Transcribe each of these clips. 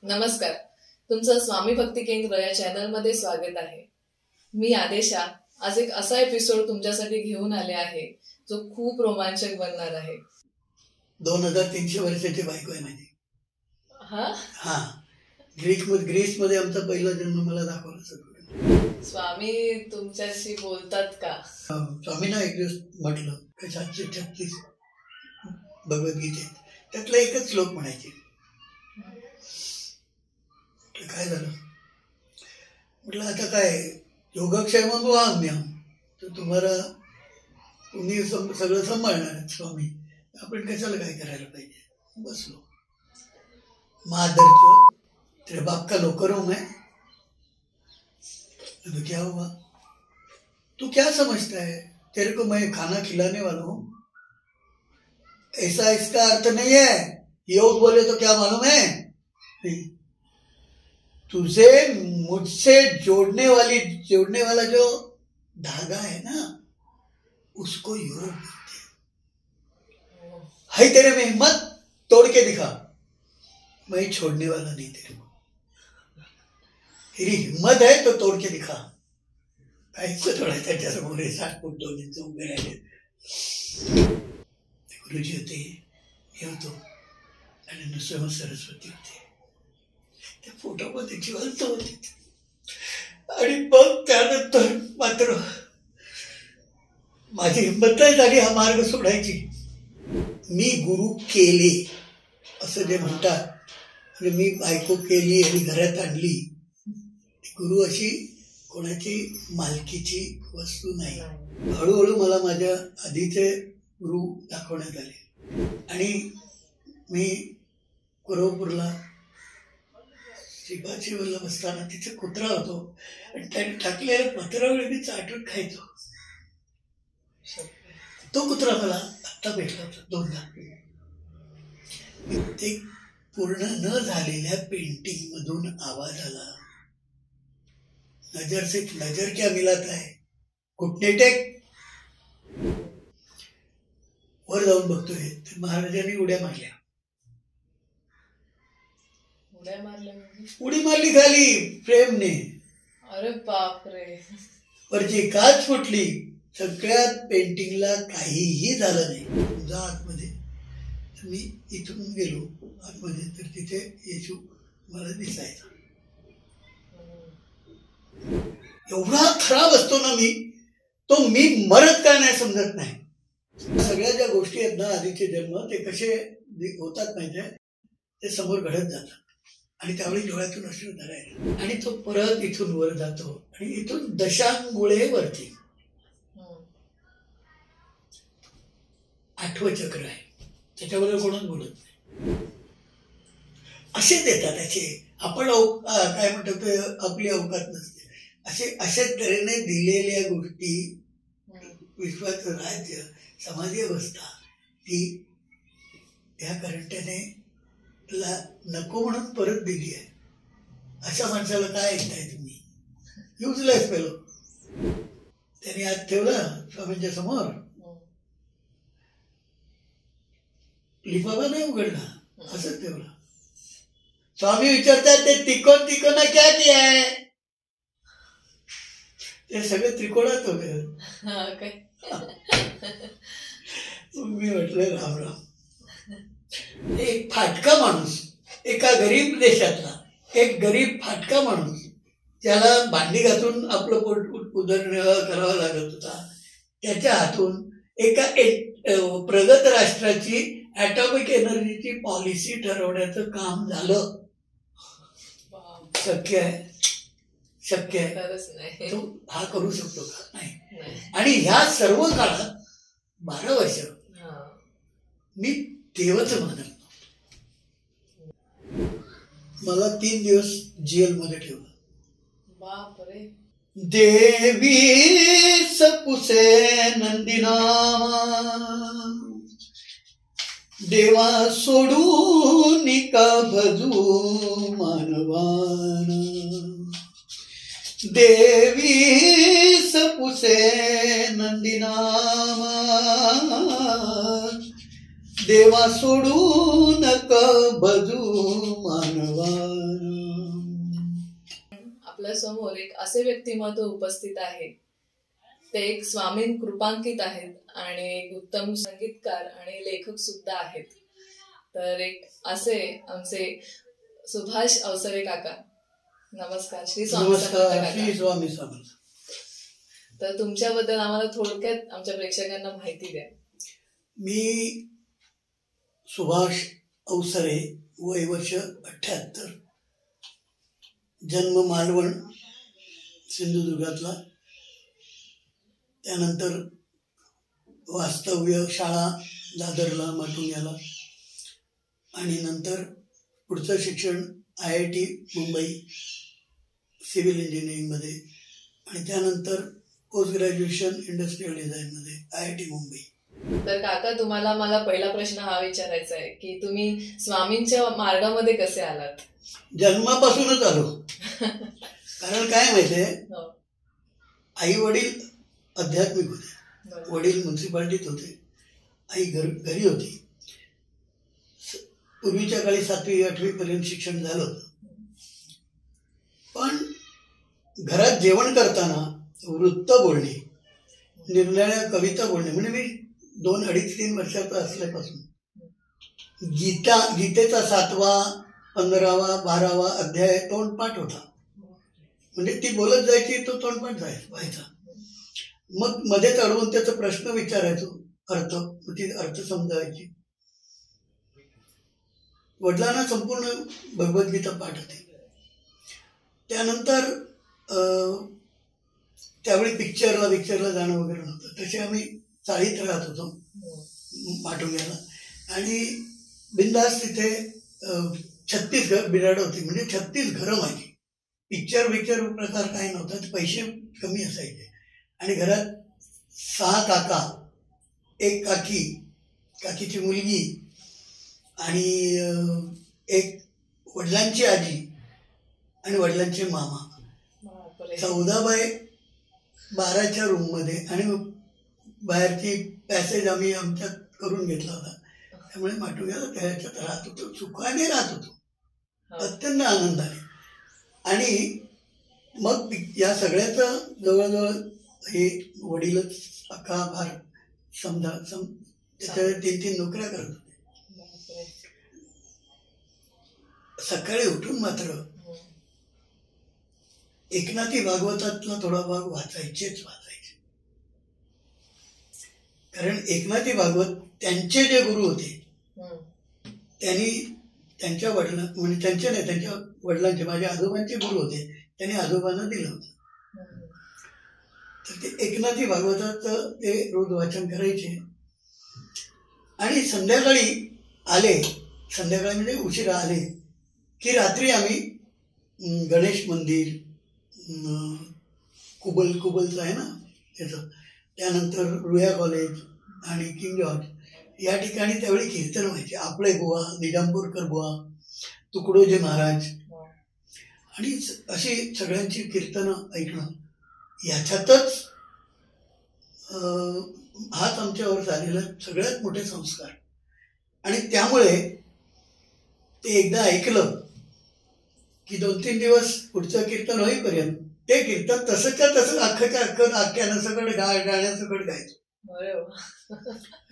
नमस्कार, तुमचं स्वामी भक्ती केंद्र या चॅनलमध्ये स्वागत आहे. मी आदेशा आज एक असा एपिसोड तुमच्यासाठी घेऊन आले आहे जो खूप रोमांचक बनणार आहे. 2300 वर्षाची बायको आहे माझी. हा, ग्रीसमध्ये आमचा पहिला जन्म मला दाखवला सगळं. स्वामी तुमच्याशी बोलतात का? स्वामींना एक दिवस म्हटलं 736 भगवद्गीतेत त्यातला एकच श्लोक म्हणायचे. काय झालं म्हटलं, आता काय योगक्षेमं वहाम्यहम्, तर तुम्ही सगळं सांभाळणार स्वामी, आपण कशाला काय करायला पाहिजे. बसलो. मादरचो तेरे बाप का नौकर हूं मैं. तो क्या हुआ, तू क्या समझता है, तेरे को मैं खाना खिलाने वाला हूं. ऐसा इसका अर्थ नहीं है. योग बोले तो क्या मालूम है, तुझे मुझसे जोड़ने वाला जो धागा है ना, उसको योग बोलते है. तेरे में हिम्मत, तोड़ के दिखा. मैं छोड़ने वाला नहीं तेरे को. तेरी हिम्मत है तो तोड़ के दिखा. ऐकतो थोडा त्याच्यासमोर 60 फूट 2 इंच उभे राहिले. गुरुजी होते, हे होतो, आणि नृसिंह सरस्वती होते. त्या फोटोमध्ये जिवंत होते. आणि मग त्यानंतर मात्र माझी हिंमत नाही झाली हा मार्ग सोडायची. मी गुरु केले असं जे म्हणतात, म्हणजे मी बायको केली आणि घरात आणली. गुरु अशी कोणाची मालकीची वस्तू नाही. हळूहळू मला माझ्या आधीचे गुरु दाखवण्यात आले. आणि मी कुरवपूरला शिवाजीवरला बसताना तिथे कुत्रा होतो, आणि त्याने टाकलेल्या पत्रावळी मी चाटून खायचो. तो कुत्रा मला आत्ता भेटला होता 2दा. ते पूर्ण न झालेल्या पेंटिंग मधून आवाज आला, नजर से नजर क्या मिलाता है, घुटणे टेक. वर जाऊन बघतोय तर महाराजांनी उड्या मारल्या. उडी मारली खाली प्रेमने. अरे बापरे. वरची काच फुटली. सगळ्यात पेंटिंगला काहीही झालं नाही. जा आतमध्ये. मी इथून गेलो आतमध्ये, तर तिथे येशू मला दिसायचा. एवढा खराब असतो ना तो मी मरत का नाही समजत नाही. सगळ्या ज्या गोष्टी आहेत ना, आधीचे जन्म ते कसे होतात माहिती, ते समोर घडत जातात. आणि त्यावेळी डोळ्यातून अश्रू धरायला. आणि तो परत इथून वर जातो, आणि इथून दशांगुळे वरती. 8वं चक्र आहे, त्याच्याबद्दल कोणच बोलत नाही. असे देतात त्याचे. आपण काय म्हणतो, आपली अवकात नसते. अशाच तऱ्हेने दिलेल्या गोष्टी, विश्वाचं राज्य, समाजी अवस्था, ती ह्या करंट्याने नको म्हणून परत दिली आहे. अशा माणसाला काय ऐकताय तुम्ही, युजलेस फेलो. त्याने हात ठेवला स्वामींच्या समोर, लिफाफा नाही उघडला, असंच ठेवला. स्वामी विचारतात, ते तिकोना क्या किया है. ते सगळं त्रिकोणात होतं. मी म्हटलं राम राम. एक फाटका माणूस, एका गरीब देशातला एक गरीब फाटका माणूस, ज्याला भांडी घासून आपलं पोट उदरनिर्वाह करावा लागत होता, त्याच्या हातून एका प्रगत राष्ट्राची ॲटॉमिक एनर्जीची पॉलिसी ठरवण्याचं काम झालं. शक्य आहे तो हा करू शकतो का? नाही. आणि ह्या सर्व काळात 12 वर्ष मी देवच मानत. मला 3 दिवस जेल मध्ये ठेवलं. बापरे. देवी सपुसे नंदिनामा, देवा सोडून का भजू मानवान. देवी सपुसे नंदिनामा, देवा सोडू नका भजू मानवा. आपल्या समोर एक असे व्यक्तिमत्व उपस्थित आहे, ते एक स्वामीं कृपांकित आहेत आणि एक उत्तम संगीतकार आणि लेखक सुद्धा आहेत. तर एक असे आमचे सुभाष अवसरे काका. नमस्कार. श्री स्वामी समर्थ नमस्कार. श्री काका. स्वामी समर्थ. तर तुमच्याबद्दल आम्हाला थोडक्यात आमच्या प्रेक्षकांना माहिती द्या. मी सुभाष अवसरे, वय वर्ष 78, जन्म मालवण सिंधुदुर्गातला. त्यानंतर वास्तव्य शाळा दादरला, माटुंग्याला, आणि नंतर पुढचं शिक्षण IIT मुंबई सिव्हिल इंजिनिअरिंगमध्ये, आणि त्यानंतर पोस्ट ग्रॅज्युएशन इंडस्ट्रियल डिझाईनमध्ये IIT मुंबई. तर काका, तुम्हाला मला पहिला प्रश्न हा विचारायचा आहे की तुम्ही स्वामींच्या मार्गामध्ये कसे आलात? जन्मापासूनच आलो. कारण काय माहितीये, आई वडील आध्यात्मिक होते. वडील म्युन्सिपाल्टीत होते, आई घरी होती. पूर्वीच्या काळी 7वी 8वी पर्यंत शिक्षण झालं होतं. पण घरात जेवण करताना वृत्त बोलणे, निरनिराळ्या कविता बोलणे, म्हणजे मी 2, 2.5, 3 वर्षाचा असल्यापासून गीतेचा 7वा 15वा 12वा अध्याय तोंडपाठ होता. म्हणजे ती बोलत जायची, तो तोंडपाठ व्हायचा. मग मध्ये चढवून त्याचा प्रश्न विचारायचो, अर्थ, ती अर्थ समजायची. वडिलांना संपूर्ण भगवद्गीता पाठ होती. त्यानंतर त्यावेळी पिक्चरला जाणं वगैरे नव्हतं. तसे आम्ही चाळीत राहत होतो माटुंग्याला, आणि बिंदास तिथे 36 घर बिराड होती. म्हणजे 36 घरं माझी. पिक्चर प्रकार काही नव्हता, पैसे कमी असायचे. आणि घरात 6 काका, 1 काकी, काकीची मुलगी, आणि एक वडिलांची आजी आणि वडिलांचे मामा. 14x12च्या रूममध्ये, आणि बाहेरची पॅसेज आम्ही आमच्यात करून घेतला होता. त्यामुळे माटुंग्याला त्याच्यात राहत होतो, सुखाने राहत होतो, अत्यंत आनंदाने. आणि मग या सगळ्याचा जवळजवळ हे वडीलच अख्खा भार त्याच्या 3-3 नोकऱ्या करत होते. सकाळी उठून मात्र एकनाथी भागवतातला थोडा भाग वाचायचे. कारण एकनाथी भागवत त्यांचे जे गुरु होते, त्यांनी त्यांच्या म्हणजे त्यांचे नाही, त्यांच्या वडिलांचे, माझ्या आजोबांचे गुरु होते, त्यांनी आजोबांना दिलं होतं. तर ते एकनाथी भागवताचं ते रोज वाचन करायचे. आणि संध्याकाळी म्हणजे उशिरा आले की रात्री आम्ही गणेश मंदिर, कुबलचं आहे ना त्याचं, त्यानंतर रुया कॉलेज आणि किंग जॉर्ज या ठिकाणी त्यावेळी कीर्तन व्हायचे. आपले बुवा, निजामपूरकर बुवा, तुकडोजी महाराज, आणि अशी सगळ्यांची कीर्तनं ऐकणं, याच्यातच हाच आमच्यावर झालेला सगळ्यात मोठे संस्कार. आणि त्यामुळे ते एकदा ऐकलं की 2-3 दिवस पुढचं कीर्तन होईपर्यंत ते कीर्तन तसंच्या तसं अख्खं आख्यानं सगळं गाण्यासकट गायचो.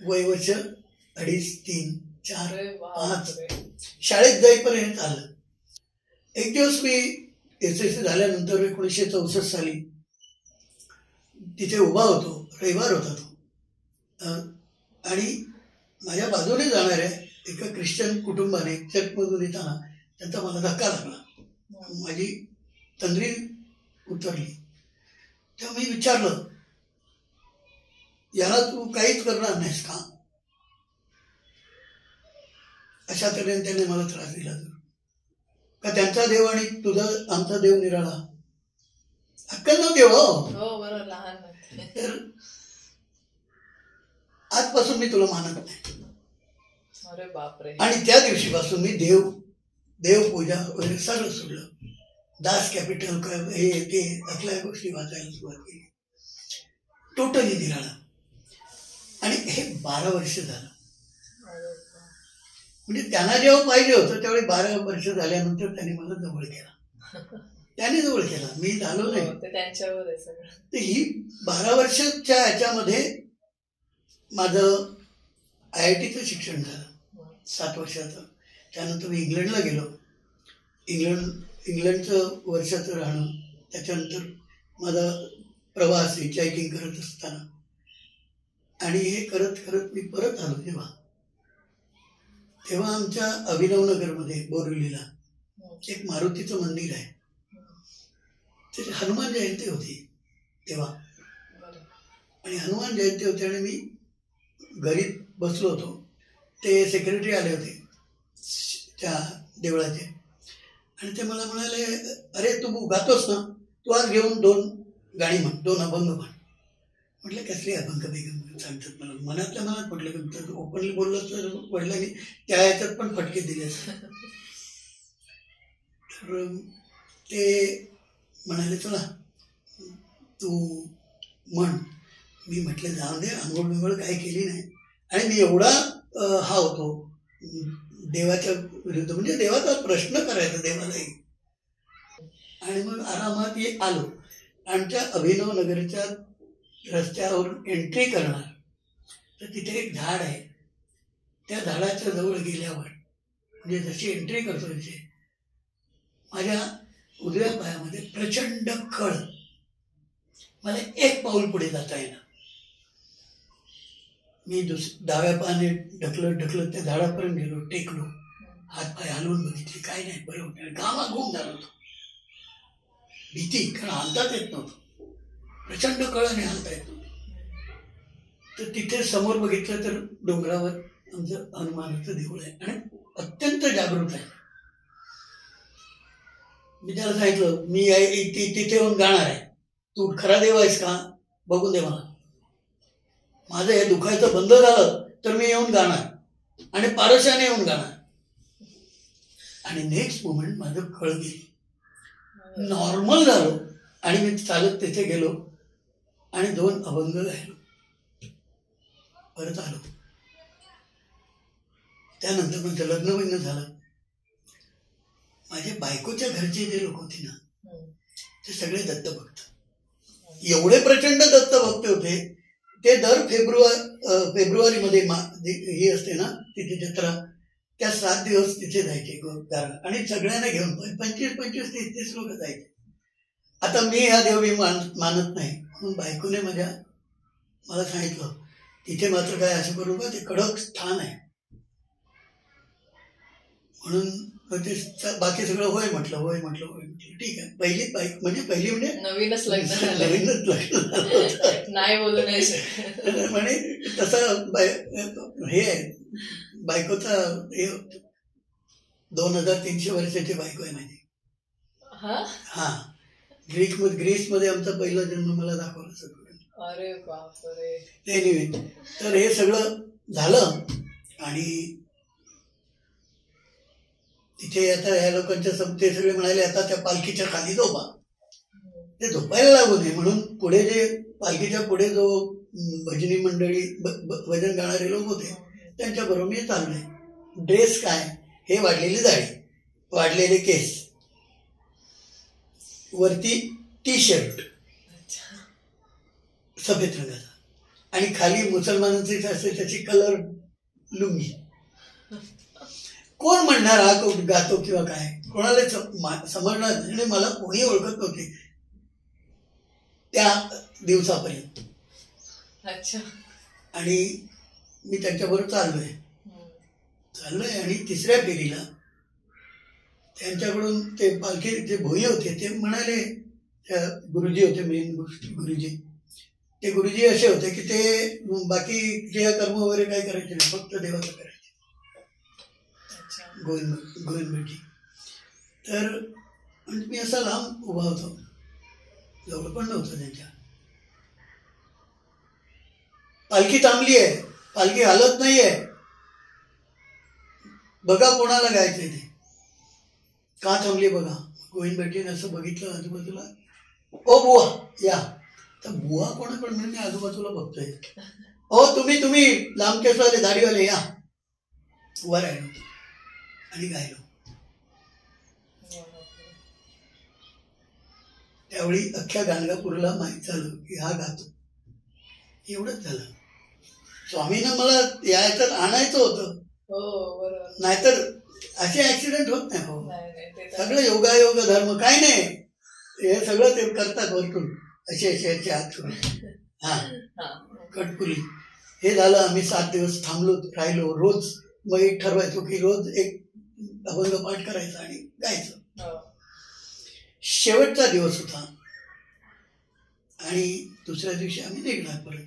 वय वर्ष 2.5, 3, 4, 5 शाळेत जाईपर्यंत आलं. एक दिवस मी SSC झाल्यानंतर 1964 साली तिथे उभा होतो, रविवार होता तो, आणि माझ्या बाजूने जाणाऱ्या एका ख्रिश्चन कुटुंबाने चर्चमधून येताना त्यांचा मला धक्का लागला. माझी तंद्री उतरली. तेव्हा मी विचारलं, याला तू काहीच करणार नाहीस का? अशा तऱ्हेने त्याने मला त्रास दिला. का त्यांचा देव आणि तुझा आमचा देव निराळा? हक्काचा देव. बरोबर, लहान. तर आजपासून मी तुला मानत नाही. अरे बापरे. आणि त्या दिवशीपासून मी देवपूजा वगैरे सगळं सोडलं. दास कॅपिटल हे ते असल्या गोष्टी वाचायला सुरुवात केली. टोटली निराळा. आणि हे 12 वर्ष झालं. म्हणजे त्यांना जेव्हा पाहिजे होतं त्यावेळी 12 वर्ष झाल्यानंतर त्यांनी मला जवळ केला. त्याने जवळ केला, मी झालो नाही. ते त्यांच्यावर आहे सगळं. तर ही 12 वर्षाच्या ह्याच्यामध्ये माझं IITचं शिक्षण झालं 7 वर्षाचं. त्यानंतर मी इंग्लंडला गेलो. इंग्लंडचं वर्षाचं राहणं, त्याच्यानंतर माझा प्रवास हिचहायकिंग करत असताना, आणि हे करत करत मी परत आलो. तेव्हा आमच्या अभिनवनगरमध्ये बोरिवलीला एक मारुतीचं मंदिर आहे. त्याची हनुमान जयंती होती तेव्हा, आणि हनुमान जयंती होती आणि मी घरी बसलो होतो. ते सेक्रेटरी आले होते त्या देवळाचे, आणि ते मला म्हणाले, अरे तू गातोस ना, तू आज घेऊन 2 गाणी म्हण, 2 अभंग म्हण. म्हटलं कसले अभंग बेगम सांगतात मला, मनातल्या मनात म्हटलं. तर ओपनली बोललो तर वडिलांनी त्या ह्याच्यात पण फटके दिले असते. तर ते म्हणाले, चला तू म्हण. मी म्हटलं जाऊ दे, आंघोळ बिंघोळ काही केली नाही, आणि मी एवढा हा होतो देवाच्या विरुद्ध, म्हणजे देवाचा प्रश्न करायचा देवालाही. आणि मग आरामात आलो. आमच्या अभिनवनगरच्या रस्त्यावरून एंट्री करणार तर तिथे एक झाड आहे. त्या झाडाच्या जवळ गेल्यावर, म्हणजे जशी एंट्री करतो तिथे, माझ्या उजव्या पायामध्ये प्रचंड कळ. मला 1 पाऊल पुढे जाता येणार. मी डाव्या पायाने ढकलत त्या झाडापर्यंत गेलो, टेकलो, हात पाय हलवून बघितले, काय नाही, बरं होतं. घामाघूम झालो होतो, भीती, कारण हालताच येत नव्हतं, प्रचंड कळाने हालता येत नव्हतं. तर तिथे समोर बघितलं तर डोंगरावर आमचं हनुमानाचं देऊळ आहे, आणि अत्यंत जागृत आहे. मी त्याला सांगितलं, मी तिथे येऊन गाणार आहे, तू खरा देव आहेस का, बघू दे मला. माझं हे दुखायचं बंद झालं तर मी येऊन गाणार, आणि पारशाने येऊन गाणार. आणि नेक्स्ट मोमेंट माझं कळ गेली, नॉर्मल झालो, आणि मी चालत तिथे गेलो आणि 2 अभंग गायलो, परत आलो. त्यानंतर माझं लग्न झालं. माझ्या बायकोच्या घरचे जे लोक होते ना, ते सगळे दत्तभक्त, एवढे प्रचंड दत्तभक्त होते. ते दर फेब्रुवारीमध्ये ही असते ना तिथे जत्रा, त्या 7 दिवस तिथे जायचे, आणि सगळ्यांना घेऊन 25-25, 30-30 लोक जायचे. आता मी हा देव मी मानत नाही, म्हणून बायकोने मला सांगितलं, तिथे मात्र काय असं करू का, ते कडक स्थान आहे म्हणून. ते बाकी सगळं होय म्हटलं, ठीक आहे. पहिली नवीनच लग्न झालं नाही बोलू नाही शकत. म्हणे तसं हे आहे, बायकोचा हे 2300 वर्षाची बायको आहे माझी. हा, ग्रीसमध्ये आमचा पहिला जन्म मला दाखवला सगळं. अरे बापरे. एनिवे, तर हे सगळं झालं, आणि तिथे आता या लोकांच्या ते सगळे म्हणाले, आता त्या पालखीच्या खाली झोपा. ते झोपायला लागू नये म्हणून पुढे जे पालखीच्या पुढे जो भजनी मंडळी भजन गाणारे लोक होते त्यांच्याबरोबर मी चाललोय. ड्रेस काय, हे वाढलेली दाढी, वाढलेले केस, वरती T-शर्ट सफेद रंगाचा, आणि खाली मुसलमानांचे असते त्याची कलर लुंगी. कोण म्हणणार हा गातो किंवा काय, कोणाला समजणार नाही. मला कोणी ओळखत नव्हते त्या दिवसापर्यंत. अच्छा. आणि मी त्यांच्याबरोबर चाललोय, आणि 3ऱ्या फेरीला त्यांच्याकडून ते पालखी जे भोई होते ते म्हणाले, त्या गुरुजी होते, मेन गुरुजी, ते गुरुजी असे होते की ते बाकी क्रियाकर्म वगैरे काय करायचे नाही, फक्त देवाचं करायचे. गोविंदजी. तर मी असा लांब उभा होतो, जवळ पण नव्हतं त्यांच्या. पालखी थांबली आहे, पालखी हालत नाहीये, बघा कोणाला गायचंय ते, का थांबली बघा. गोविंदजीने असं बघितलं आजूबाजूला, ओ बुवा या. तर बुवा कोणाकडे, मी आजूबाजूला बघतोय, ओ तुम्ही लांब केसवाले दाढीवाले या. उभा राहिलो. आणि गायलो. त्यावेळी अख्ख्या गाणगापूरला माहीत झालं की हा गातो. एवढंच झालं. स्वामीनं मला याच्यात आणायचं होतं, नाहीतर असे ऍक्सिडेंट होत नाही. हो, सगळं योगायोग धर्म काय नाही, हे सगळं ते करतात वरतून असे असे असे हात सोडून. हा, कटपुली हे झालं. आम्ही 7 दिवस थांबलो, राहिलो. रोज मग एक ठरवायचो की रोज एक अभंग पाठ करायचा आणि गायचं. शेवटचा दिवस होता आणि दुसऱ्या दिवशी आम्ही निघणार परत.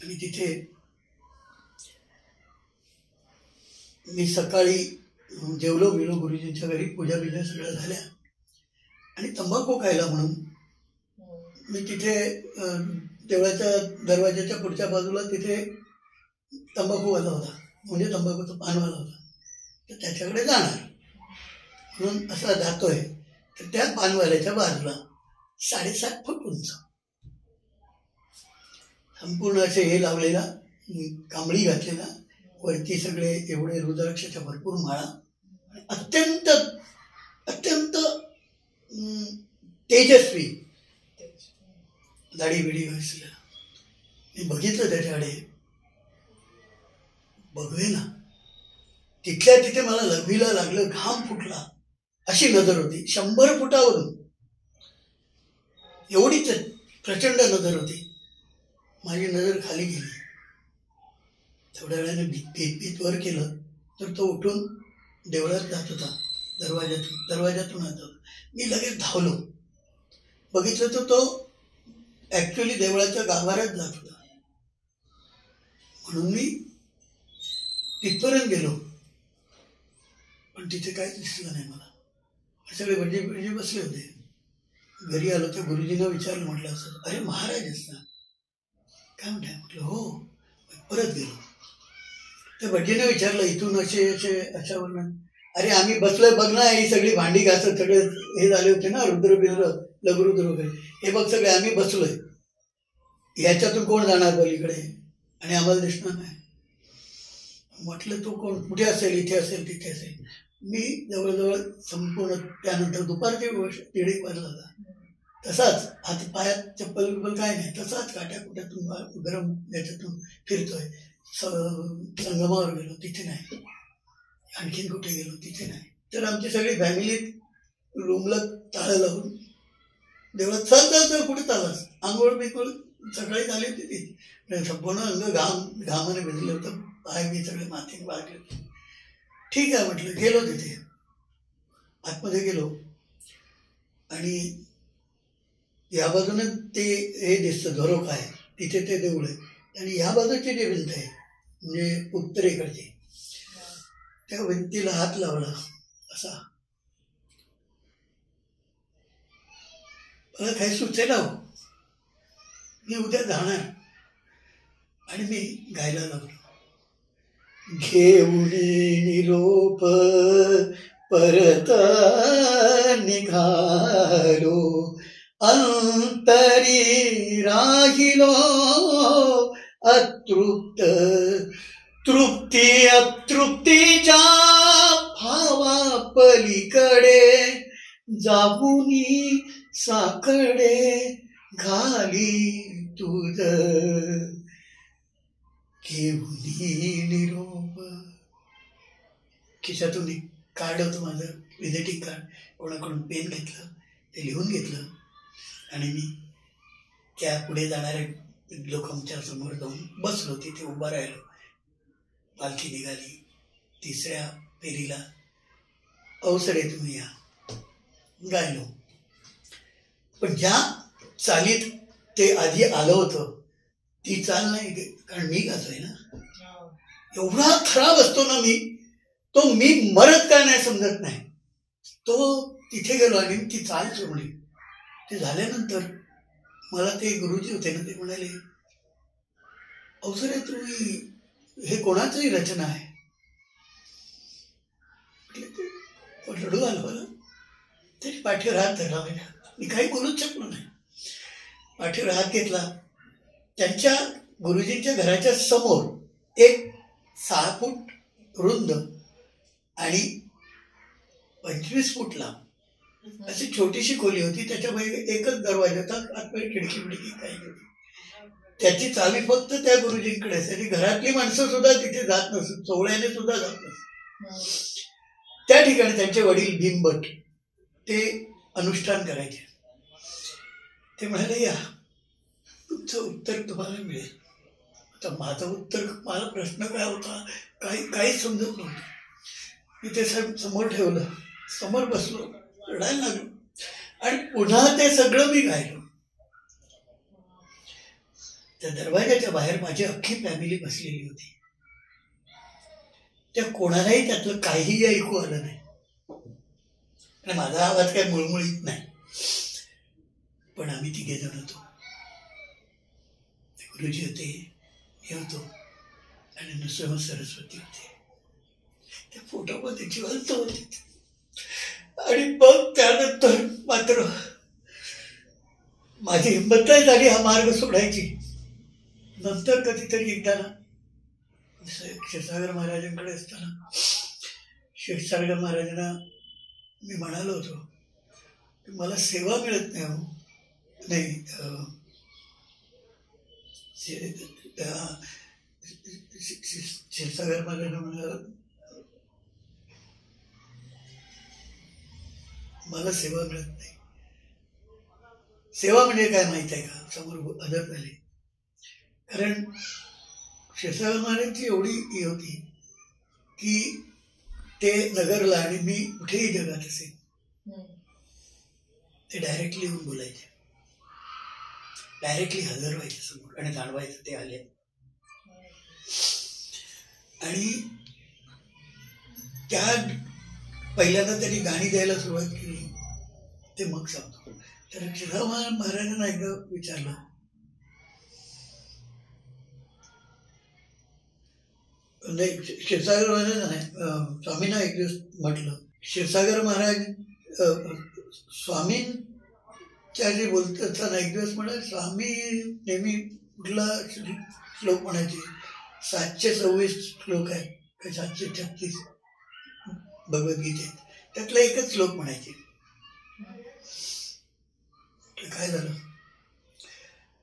आणि तिथे मी सकाळी जेवलो बिलो गुरुजींच्या घरी, पूजा बिजा सगळ्या झाल्या. आणि तंबाखू खायला म्हणून मी तिथे देवळाच्या दरवाजाच्या पुढच्या बाजूला तिथे तंबाखूवाला होता, म्हणजे तंबाखूचं पानवाला होता. तर त्याच्याकडे जाणार म्हणून असा जातोय. तर त्या पानवाल्याच्या बाजूला 7.5 फूट उंच संपूर्ण असे हे लावलेला, कांबळी घातलेला, वरती सगळे एवढे रुद्राक्षाच्या भरपूर माळा, अत्यंत अत्यंत तेजस्वी, दाढी बिडी घासल्या. मी बघितलं त्याच्याकडे, बघवे ना, तिथल्या तिथे मला लघवीला लागलं, घाम फुटला. अशी नजर होती 100 फुटावरून, एवढीच प्रचंड नजर होती. माझी नजर खाली गेली. थोड्या वेळाने भीत वर केलं तर तो उठून देवळात जात होता, दरवाजातून जात होता. मी लगेच धावलो. बघितलं तर तो ऍक्च्युअली देवळाच्या गाभाऱ्यात जात होता. म्हणून मी तिथपर्यंत गेलो, पण तिथे काहीच दिसलं नाही मला. सगळे भटजी बसले होते. घरी आलो तर गुरुजींना विचारलं, म्हटलं असं, अरे महाराज असता काय म्हणताय? म्हटलं हो. परत गेलो. त्या भटजीने विचारलं, इथून असे असे अशा वर्णन. अरे आम्ही बसलोय बघ ना, ही सगळी भांडी घासत सगळे हे झाले होते ना, रुद्र बिद्र लघुरुद्र वगैरे, हे बघ सगळे आम्ही बसलोय, ह्याच्यातून कोण जाणार पलीकडे आणि आम्हाला दिसणार नाही. म्हटलं तो कोण, कुठे असेल, इथे असेल तिथे असेल. मी जवळजवळ संपूर्ण त्यानंतर दुपारची गोष्ट 1:30 वाजला होता. तसाच हात पायात चप्पल बिप्पल काय नाही, तसाच काट्या कुट्यातून गरम याच्यातून फिरतोय. संगमावर गेलो, तिथे नाही. आणखीन कुठे गेलो, तिथे नाही. तर आमची सगळी फॅमिली रूमला ताळं लावून देवळात चल कुठे चाललास, आंघोळ बिंघोळ सकाळी झाली होती ती, संपूर्ण अंग घामाने भिजलं होतं, पाय मी सगळे मातीने वागले होते. ठीक आहे म्हटलं. गेलो तिथे, आतमध्ये गेलो आणि या बाजूने ते हे दिसतं झरोखा आहे, तिथे ते देऊळ आहे. आणि ह्या बाजूची जी भिंत आहे म्हणजे उत्तरेकडची, त्या भिंतीला हात लावला असा. मला काही सुचेना हो. मी उद्या जाणार आणि मी गायला लागलो. घेऊन निरोप परत निघालो, अंतरी राहिलो अतृप्त, तृप्ती अतृप्तीच्या भावा पलीकडे जाऊनी साकडे घाली तुझ, घेऊन निरोप. खिशातून एक कार्ड होतं माझं, व्हिजिटिंग कार्ड. कोणाकडून पेन घेतलं, ते लिहून घेतलं आणि मी त्या पुढे जाणाऱ्या लोकांच्या समोर जाऊन बसलो. तिथे उभा राहिलो. पालखी निघाली. 3ऱ्या फेरीला अवसर आहे तुम्ही या, गायलो. पण ज्या चालीत ते आधी आलं होतं ती चाल नाही, कारण मी गातोय ना. एवढा खराब असतो ना मी, तो मी मरत का नाही समजत नाही. तो तिथे गेलो आणि ती चाल सोडली. ते झाल्यानंतर मला ते गुरुजी होते ना, ते म्हणाले, अवसर आहे तुम्ही, हे कोणाचंही रचना आहे. रडू आलं मला. तरी पाठीवर हात धरला माझ्या. मी काही बोलूच शकलो नाही. पाठीवर हात घेतला. त्यांच्या गुरुजींच्या घराच्या समोर एक 6 फूट रुंद आणि 25 फूट लांब अशी छोटीशी खोली होती. त्याच्यामध्ये एकच दरवाजा होता, आतमध्ये खिडकी बिडकी काही नव्हती. त्याची चावी फक्त त्या गुरुजींकडे असायची. घरातली माणसं सुद्धा तिथे जात नसत, सोहळ्याने सुद्धा जात नसत. त्या ठिकाणी त्यांचे वडील भीमभट ते अनुष्ठान करायचे. ते म्हणाले, या तुमचं उत्तर तुम्हाला मिळेल. आता माझं उत्तर, मला प्रश्न काय होता काहीच समजत नव्हतं. मी ते समोर ठेवलं, समोर बसलो, रडायला लागलो आणि पुन्हा ते सगळं मी गायलो. त्या दरवाजाच्या बाहेर माझी अख्खी फॅमिली बसलेली होती. त्या कोणालाही त्यातलं काहीही ऐकू आलं नाही आणि माझा आवाज काय मुळमुळीत नाही. पण आम्ही 3 जण होतो. गुरुजी होते, हे होतो आणि नृसिंह सरस्वती होते. त्या फोटोमध्ये जिवंत होते. आणि मग त्यानंतर मात्र माझी हिंमत नाही झाली हा मार्ग सोडायची. नंतर कधीतरी एकदा ना क्षीरसागर महाराजांकडे असताना क्षीरसागर महाराजांना मी म्हणालो होतो की मला सेवा मिळत नाही. हो नाही, क्षीरसागर महाराजांना म्हणाला, मला सेवा मिळत नाही. सेवा म्हणजे काय माहित आहे का? समोर हजर झाले. कारण क्षीरसागर महाराजांची एवढी ही होती की ते नगरला आणि मी कुठेही जगात असेल ते डायरेक्टली येऊन बोलायचे, डायरेक्टली हजर व्हायचे समोर आणि जाणवायचं ते आले. आणि त्या पहिल्यांदा त्यांनी गाणी द्यायला सुरुवात केली. ते मग सांगतो. तर क्षीरसागर महाराजांना एकदा विचारलं, नाही क्षीरसागर महाराज नाही, स्वामींना एक दिवस म्हटलं, क्षीरसागर महाराज स्वामींच्या जे बोलत असताना एक दिवस म्हणाले, स्वामी नेहमी कुठला श्लोक म्हणायचे, 726 श्लोक आहे का 736 भगवद्गीतेत, त्यातला एकच श्लोक म्हणायचे. काय झालं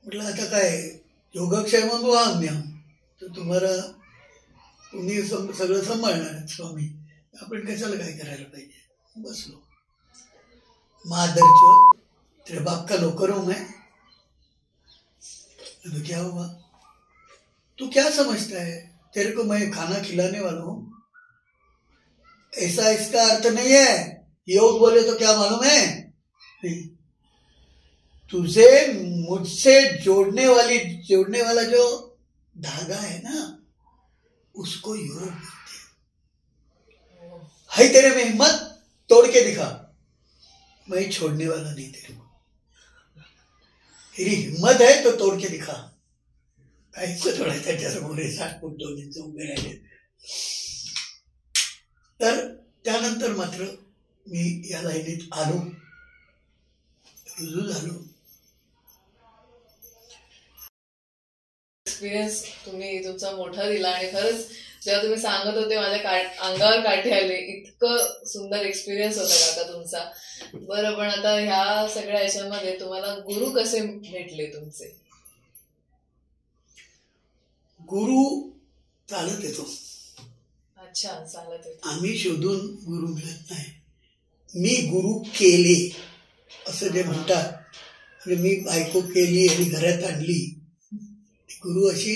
म्हटलं, आता काय योगक्षेमं वाम्यहम्, तर तुम्ही सगळं सांभाळणार स्वामी, आपण कशाला काय करायला पाहिजे. बसलो. मादरचो तेरे बाप का नौकर हूं मैं. तो क्या हुआ, तू क्या समझता है, तेरे को मैं खाना खिलाने वाला हूं. ऐसा इसका अर्थ नहीं है. योग बोले तो क्या मालूम है, तुझे मुझसे जोड़ने वाला जो धागा है ना, उसको योग बोलते है. तेरे में हिम्मत, तोड़ के दिखा. मैं छोड़ने वाला नहीं तेरे को. तेरी हिम्मत है तो तोड़ के दिखा. काहीच थोडा त्याच्यासमोर 7 फूट 2 इंच उभे राहिले. तर त्यानंतर मात्र मी या लाईनीत आलो, रुजू झालो. एक्सपिरियन्स तुम्ही तुमचा मोठा दिला आणि खरंच जेव्हा तुम्ही सांगत होते माझ्या अंगावर काठे आले. इतकं सुंदर एक्सपिरियन्स होता काका तुमचा. बरं, पण आता ह्या सगळ्या याच्यामध्ये तुम्हाला गुरु कसे भेटले तुमचे? गुरु चालत येतो. अच्छा, चालत येतो. आम्ही शोधून गुरु मिळत नाही. मी गुरु केले असं जे म्हणतात, म्हणजे मी बायको केली आणि घरात आणली. गुरु अशी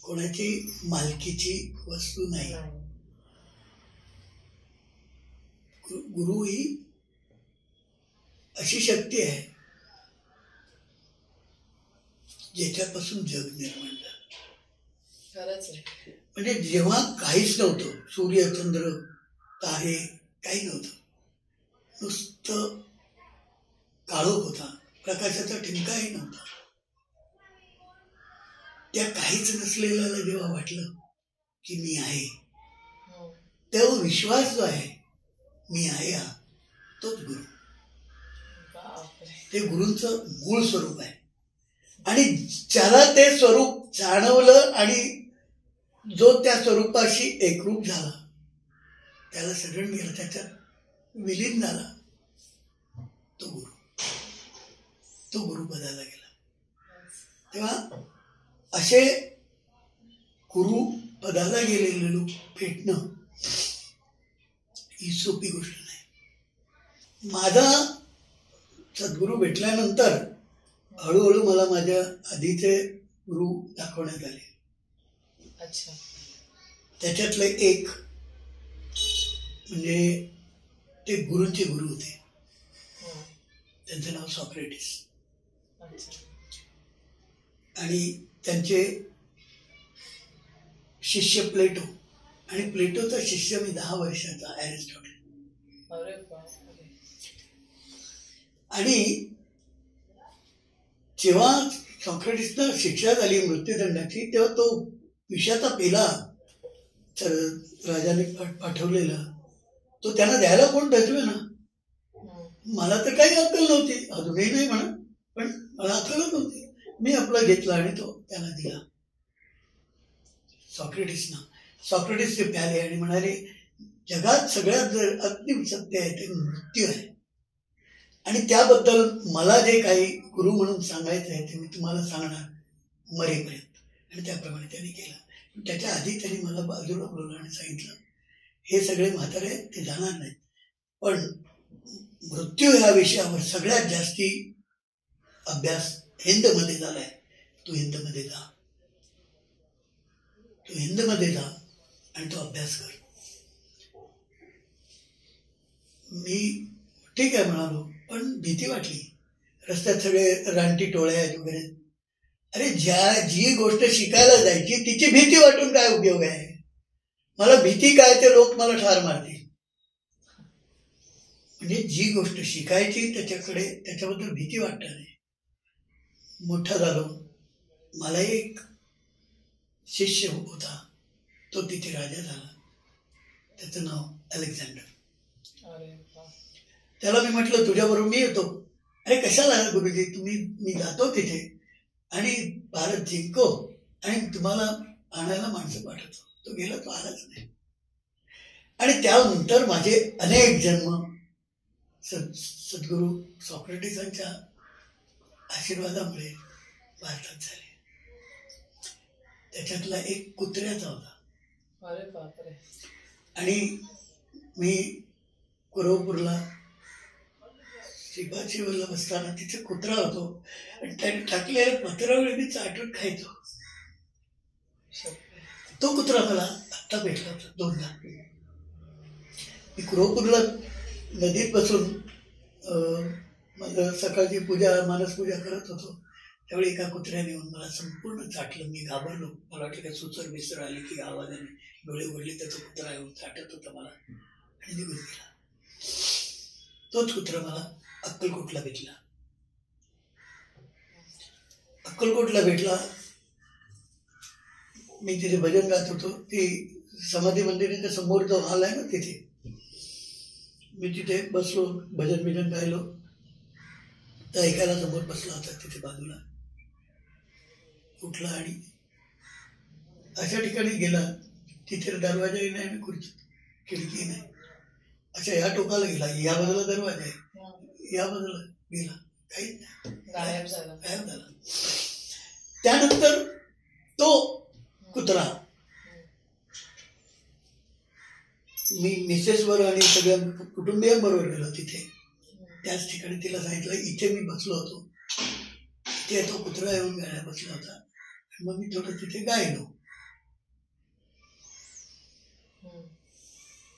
कोणाची मालकीची वस्तू नाही. गुरु ही अशी शक्ती आहे ज्याच्यापासून जग निर्माण झालं. खरंच आहे. म्हणजे जेव्हा काहीच नव्हतं, सूर्य चंद्र तारे काही नव्हतं, नुसतं काळोख होता, प्रकाशाचा ठिणकाही नव्हता. त्या काहीच नसलेल्याला जेव्हा वाटलं की मी आहे, तेव्हा विश्वास जो आहे मी आहे हा, तोच गुरु. ते गुरूंचं मूळ स्वरूप आहे. आणि ज्याला ते स्वरूप जाणवलं आणि जो त्या स्वरूपाशी एकरूप झाला त्याला शरण गेला, त्याच्यात विलीन झाला. तो गुरु पदाला गेला. तेव्हा असे गुरु पदाला गेलेले लोक भेटणं ही सोपी गोष्ट नाही. माझा सद्गुरू भेटल्यानंतर हळूहळू मला माझ्या आधीचे गुरु दाखवण्यात आले. अच्छा. त्याच्यातले एक म्हणजे ते गुरूंचे गुरु होते, त्यांचं नाव सॉक्रेटिस. आणि त्यांचे शिष्य प्लेटो, आणि प्लेटोचा शिष्य मी 10 वर्षाचा ॲरिस्टॉटल. आणि जेव्हा सॉक्रेटिसना शिक्षा झाली मृत्यूदंडाची, तेव्हा तो विषाचा पेला राजाने पाठवलेला तो त्यांना द्यायला कोण ठरवे ना. मला तर काही अक्कल नव्हती, अजूनही नाही म्हणा, पण मला अक्कलच नव्हती. मी आपला घेतला आणि तो त्यांना दिला. सॉक्रेटिस ते प्याले आणि म्हणाले, जगात सगळ्यात जर अंतिम सत्य आहे ते मृत्यू आहे, आणि त्याबद्दल मला जे काही गुरु म्हणून सांगायचं आहे ते मी तुम्हाला सांगणार मरेपर्यंत. आणि त्याप्रमाणे त्यांनी केलं. त्याच्या आधी त्यांनी मला बाजूला बोलवलं आणि सांगितलं, हे सगळे म्हातारे ते जाणार नाहीत, पण मृत्यू ह्या विषयावर सगळ्यात जास्ती अभ्यास हिंदमध्ये झालाय. तू हिंदमध्ये जा आणि तो अभ्यास कर. मी ठीक आहे म्हणालो, पण भीती वाटली. रस्त्यात सगळे रानटी टोळ्या आहेत वगैरे. अरे जी गोष्ट शिकायला जायची तिची भीती वाटून काय उपयोग आहे. मला भीती काय, ते लोक मला ठार मारतील. म्हणजे जी गोष्ट शिकायची त्याच्याबद्दल भीती वाटणार नाही. मोठा झालो, मला एक शिष्य होता, तो तिथे राजा झाला. त्याचं नाव अलेक्झांडर. त्याला मी म्हटलं, तुझ्याबरोबर मी येतो. अरे कशाला गुरुजी, मी जातो तिथे आणि भारत जिंको आणि तुम्हाला आणायला माणसं पाठवतो. तो गेला, तो आलाच नाही. आणि त्यानंतर माझे अनेक जन्म सद्गुरू सॉक्रेटिसांच्या आशीर्वादामुळे भारतात झाले. त्याच्यातला एक कुत्र्याचा होता. अरे बापरे. आणि मी कुरवपूरला श्रीपाद शिवरला बसताना तिथे कुत्रा होतो, आणि त्याने टाकलेल्या पत्रावळी मी चाटून खायचो. तो कुत्रा मला आत्ता भेटला होता 2दा. मी कुरवपूरला नदीत बसून माझं सकाळची मानसपूजा करत होतो. त्यावेळी एका कुत्र्याने येऊन मला संपूर्ण चाटलं. मी घाबरलो. मला वाटलं का सुचर बिसर आली की आवाजाने डोळे उघडले, त्याचा कुत्रा येऊन चाटत होता मला आणि निघून गेला. तोच कुत्रा मला अक्कलकोटला भेटला. मी तिथे भजन गात होतो. ती समाधी मंदिराच्या समोर जो हॉल आहे ना, तिथे मी तिथे बसलो, भजन गायलो. तर ऐकायला समोर बसला होता तिथे बाजूला. उठला आणि अशा ठिकाणी गेला, तिथे दरवाजाही नाही आणि खिडकी नाही. अच्छा, या टोकाला गेला, या बाजूला दरवाजा आहे, या बाजूला गेला, काहीच नाही, गायब झाला. त्यानंतर तो कुत्रा मी मिसेसवर आणि सगळ्या कुटुंबियांबरोबर गेलो तिथे. त्याच ठिकाणी तिला सांगितलं, इथे मी बसलो होतो, इथे तो कुत्रा येऊन गायला बसला होता. मग मी थोडं तिथे गायलो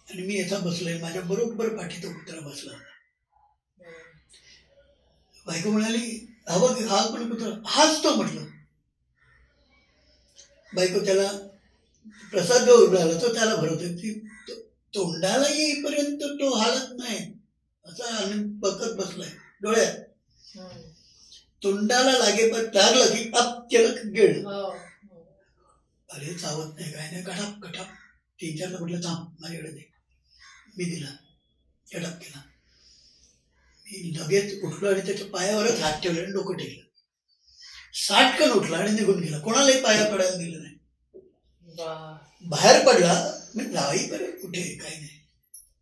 आणि मी याचा बसलोय. माझ्या बरोबर पाठी तो कुत्रा बसला होता. बायको म्हणाली, हा पण कुत्रा हाच तो. म्हटलं, बायको त्याला प्रसाद जो उडाला तो त्याला भरवतो. ती तोंडाला येईपर्यंत तो हालत नाही, असा बघत बसलाय डोळ्यात. तोंडाला लागलं की केलं गेळ. अरे चावत नाही, काय नाही, कटाप 3-4दा म्हटलं, थांब माझ्याकडे दे. मी दिला, कटाप केला. मी लगेच उठलो आणि त्याच्या पायावरच हात ठेवले आणि डोकं टेकलं. साटकन उठला आणि निघून गेला. कोणालाही पाया पडायला दिलं नाही. बाहेर पडला, मी जाई बरं कुठे, काही नाही.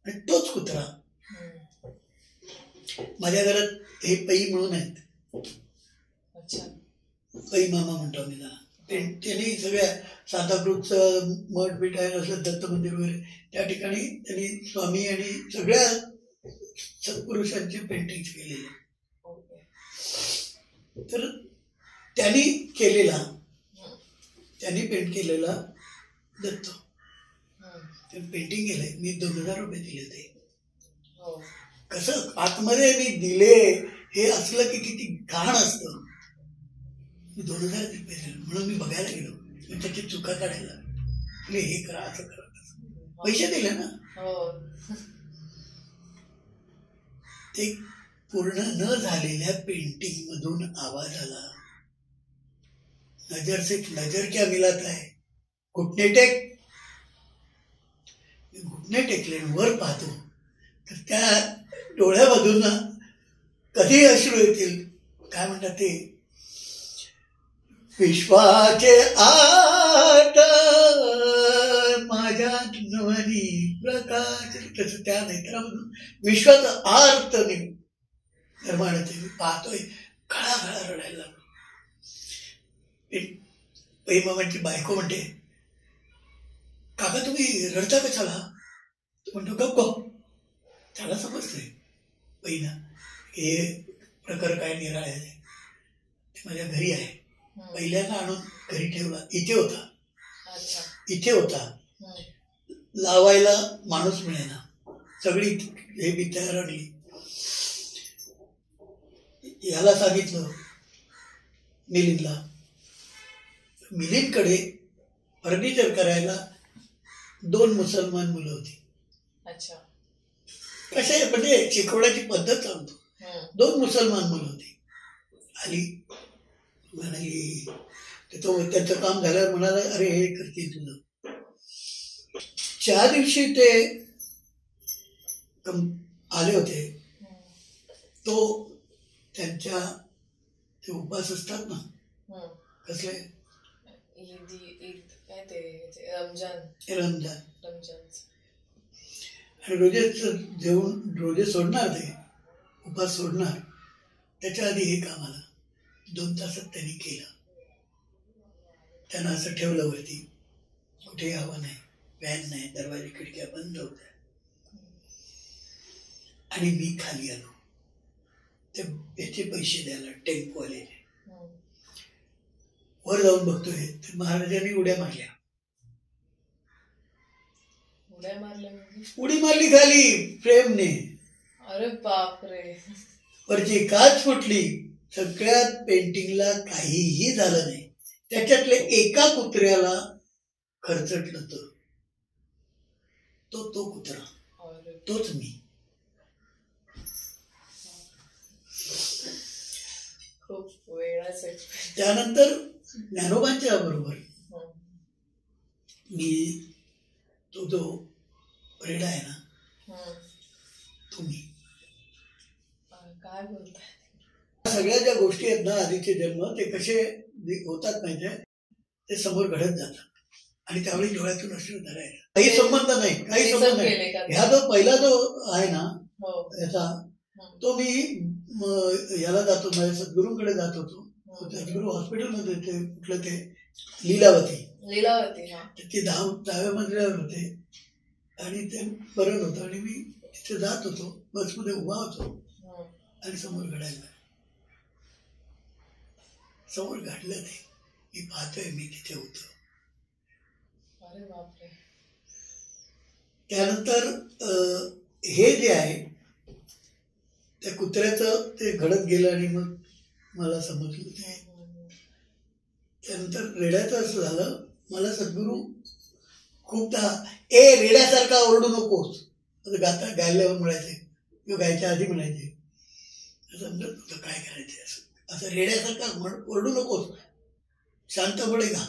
आणि तोच कुत्रा. माझ्या घरात हे पै म्हणून आहेत, पै मामा म्हणतो आम्ही त्याला. त्यांनी सगळ्या सांताक्रूजचं मठ बीठ आहे असं दत्त मंदिर वगैरे त्या ठिकाणी त्यांनी स्वामी आणि सगळ्या सत्पुरुषांचे पेंटिंग केलेले. तर त्यांनी पेंट केलेला दत्त ते पेंटिंग केलंय. मी 2000 रुपये दिले होते. कसं आतमध्ये मी दिले हे असलं की किती घाण असतं. मी 2000 रुपये दिले म्हणून मी बघायला गेलो, त्याची चुका काढायला, हे करा असं करा, पैसे दिले ना. ते पूर्ण न झालेल्या पेंटिंग मधून आवाज आला, नजर से नजर क्या मिलाता है, घुटणे टेक. घुटणे टेकले वर पाहतो तर त्या डोळ्यामधून कधी अश्रू येतील. काय म्हणतात ते, विश्वाचे आट माझ्या नवनी प्रकाश, तसं त्या नेत्रामधून विश्वाचं आर्त निर्माण होते. मी पाहतोय खळा रडायला लागलो. पै मामांची बायको म्हणते, काका तुम्ही रडता कशाला? तो म्हणतो गप गप. त्याला समजतंय पैना हे प्रकार काय निराळे आहे. ते माझ्या घरी आहे. पहिल्यांदा आणून घरी ठेवला. इथे होता लावायला माणूस मिळेना. सगळी हे बी तयार आणली. याला सांगितलं मिलिंदकडे फर्निचर करायला 2 मुसलमान मुलं होती. कसे म्हणजे शिकवण्याची पद्धत सांगतो. 2 मुसलमान मुलं होती. आली म्हणाली, त्याचं काम झाल्यावर म्हणाला, अरे हे करतील तुझं. 4 दिवशी ते आले होते. तो त्यांच्या ते उपास असतात ना, कसले रमजान आणि रोजे सोडणार, ते उपास सोडणार. त्याच्या आधी हे काम आलं. 2 तासात त्यांनी केलं. त्यांना असं ठेवलं वरती, कुठेही हवा नाही, फॅन नाही, दरवाजे खिडक्या बंद होत्या. आणि मी खाली आलो ते याचे पैसे द्यायला, टेम्पोवाले. वर जाऊन बघतोय तर महाराजांनी उड्या मारल्या. उडी मारली खाली फ्रेमने. अरे बापरे. वरची काच फुटली. सगळ्यात पेंटिंगला काहीही झालं नाही. त्याच्यातले एका कुत्र्याला खरचटलं तर तो कुत्रा, तोच मी. खूप वेळाच. त्यानंतर ज्ञानोबांच्या बरोबर मी तो जो रेडा आहे ना, तुम्ही काय बोलताय. सगळ्या ज्या गोष्टी आहेत ना, आधीचे जन्म ते कसे होतात माहितीये, ते समोर घडत जातात. आणि त्यावेळी डोळ्यातून अश्रू धरायला काही संबंध नाही. ह्या जो पहिला जो आहे ना याचा, तो मी याला जातो, माझ्या सद्गुरूंकडे जात होतो. सद्गुरू हॉस्पिटलमध्ये ते कुठलं ते लीलावती ते 10व्या मजल्यावर होते. आणि ते बरं होतं. आणि मी तिथे जात होतो, बसमध्ये उभा होतो आणि समोर घडायला. समोर घडलं नाही. मी पाहतोय मी तिथे होतो. त्यानंतर हे जे आहे त्या कुत्र्याचं ते घडत गेलं आणि मग मला समजलं ते. त्यानंतर रेड्याचं असं झालं, मला सद्गुरू खूपदा रेड्यासारखा ओरडू नकोस गायल्यावर म्हणायचे किंवा गायच्या आधी म्हणायचे. समजत तुझं काय करायचं, असं रेड्यासारखा ओरडू नकोस, शांतपणे गा.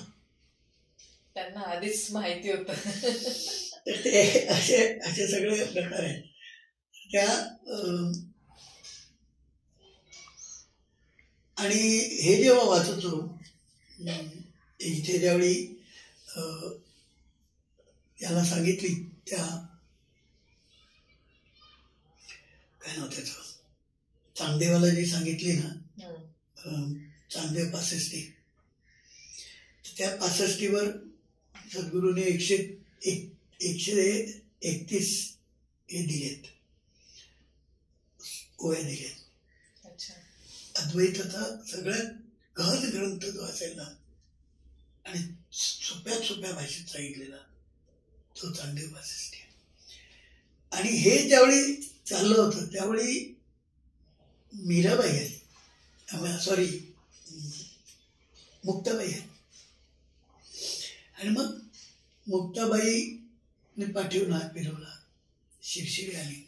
त्यांना आधीच माहिती होतं. ते असे सगळे प्रकार आहेत. त्या आणि हे जेव्हा वाचतो इथे ज्यावेळी याला सांगितली त्या काय नाव त्याचं, चांगदेवाला जी सांगितली ना, चांगदेव 65, त्या 65वर सद्गुरूने 131 हे दिलेत, ओव्या दिलेत. अद्वैताचा सगळ्यात गहन ग्रंथ जो असेल ना आणि सोप्यात सोप्या भाषेत सांगितलेला तो चांगदेव 65. आणि हे ज्यावेळी चाललं होतं त्यावेळी मीराबाई आहे, सॉरी मुक्ताबाई आहे. आणि मग मुक्ताबाईने पाठीवरून हात फिरवला, शिरशिरी आली.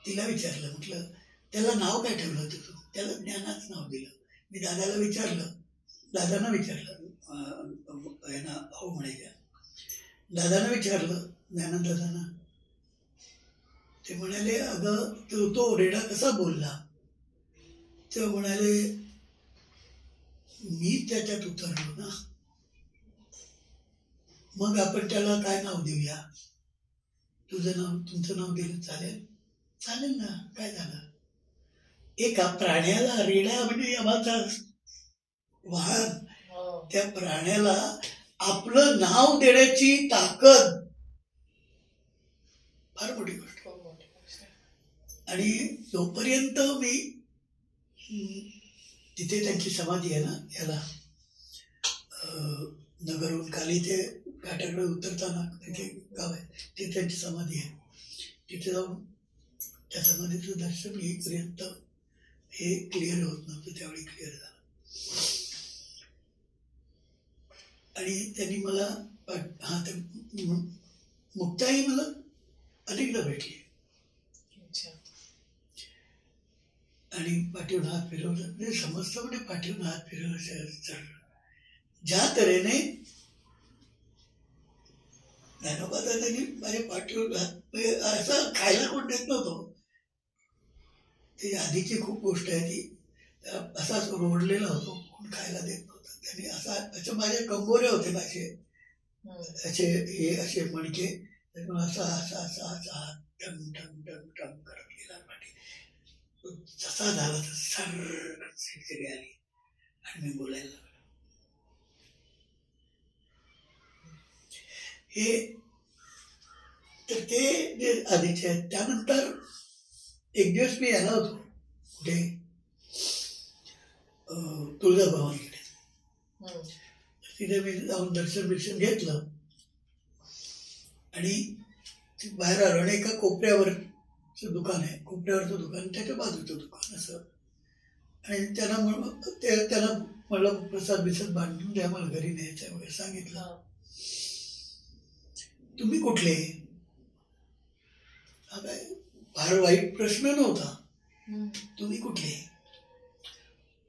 तिला विचारलं, म्हटलं त्याला नाव काय ठेवलं होतं तू? त्याला ज्ञानाच नाव दिलं. मी दादाला विचारलं, दादांना विचारलं, हो म्हणायच्या, दादांना विचारलं ज्ञानदादांना, ते म्हणाले अगं तो रेडा कसा बोलला? ते म्हणाले मी त्याच्यात उतरलो ना, मग आपण त्याला काय नाव देऊया? तुमचं नाव दिलं चालेल? चालेल ना, काय झालं? एका प्राण्याला, रेडा म्हणजे यमाचा वाहन, त्या प्राण्याला आपलं नाव देण्याची ताकद फार मोठी गोष्ट. आणि जोपर्यंत मी तिथे त्यांची समाधी आहे ना, याला नगरहून खाली ते घाटाकडे उतरताना तिथे गाव आहे, तिथे त्यांची समाधी आहे. तिथे जाऊन त्या समाधीचं दर्शन घेईपर्यंत हे क्लिअर होत नव्हतं, त्यावेळी क्लिअर झालं. आणि त्यांनी मला मुक्ताई मला अनेकदा भेटली आणि पाठीवरून हात फिरवलं. म्हणजे समजतं म्हणजे पाठीवरून हात फिरवलं. ज्या तऱ्हेने ज्ञानोबादा त्यांनी माझ्या पाठीवर असं खायला कोण देत नव्हतं. ती आधीची खूप गोष्ट आहे ती. असाच रोडलेला होतो, कोण खायला देत नव्हतं. त्यांनी असे माझे कंगोरे होते ना, असे मणके, असा असा असा असा टंग टंग टंग टंग करत गेला पाठी. जसा झाला तर सर आली आणि मी बोलायला लागलो. हे तर ते जे आधीचे आहेत. त्यानंतर एक दिवस मी यायला होतो कुठे, तुळजाभवानीकडे. तिथे मी जाऊन दर्शन घेतलं आणि बाहेर आलो आणि एका कोपऱ्यावरचं दुकान आहे, कोपऱ्यावरचं दुकान, त्याच्या बाजूचं दुकान असं. आणि त्यांना म्हणलं प्रसाद बिसाद बांधून द्या, मला घरी न्यायचं वगैरे सांगितलं. तुम्ही कुठले? हा काय फार वाईट प्रश्न नव्हता. तुम्ही कुठले?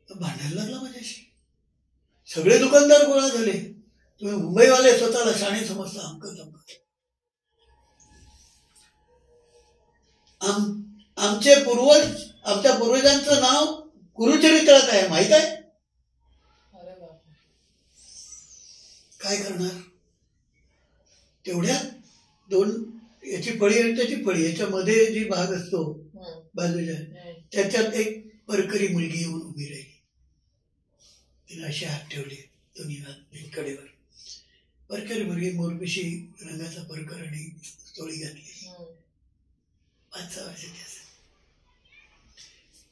भांडायला लागला माझ्याशी. सगळे दुकानदार गोळा झाले. तुम्ही मुंबईवाले स्वतःला शाणे समजता, अमकं तमकं. आमच्या पूर्वजांचं नाव गुरुचरित्रात आहे, माहित आहे? काय करणार? तेवढ्यात दोन याची फळी आणि त्याची फळी, याच्यामध्ये जी भाग असतो बाजूच्या, त्याच्यात एक परकरी मुलगी येऊन उभी राहिली. तिने असे हात ठेवले दोन्ही हात कडेवर. परकरी मुलगी मोरपिशी रंगाचा परकर आणि चोळी घातली, 5-6 वर्षाची असेल,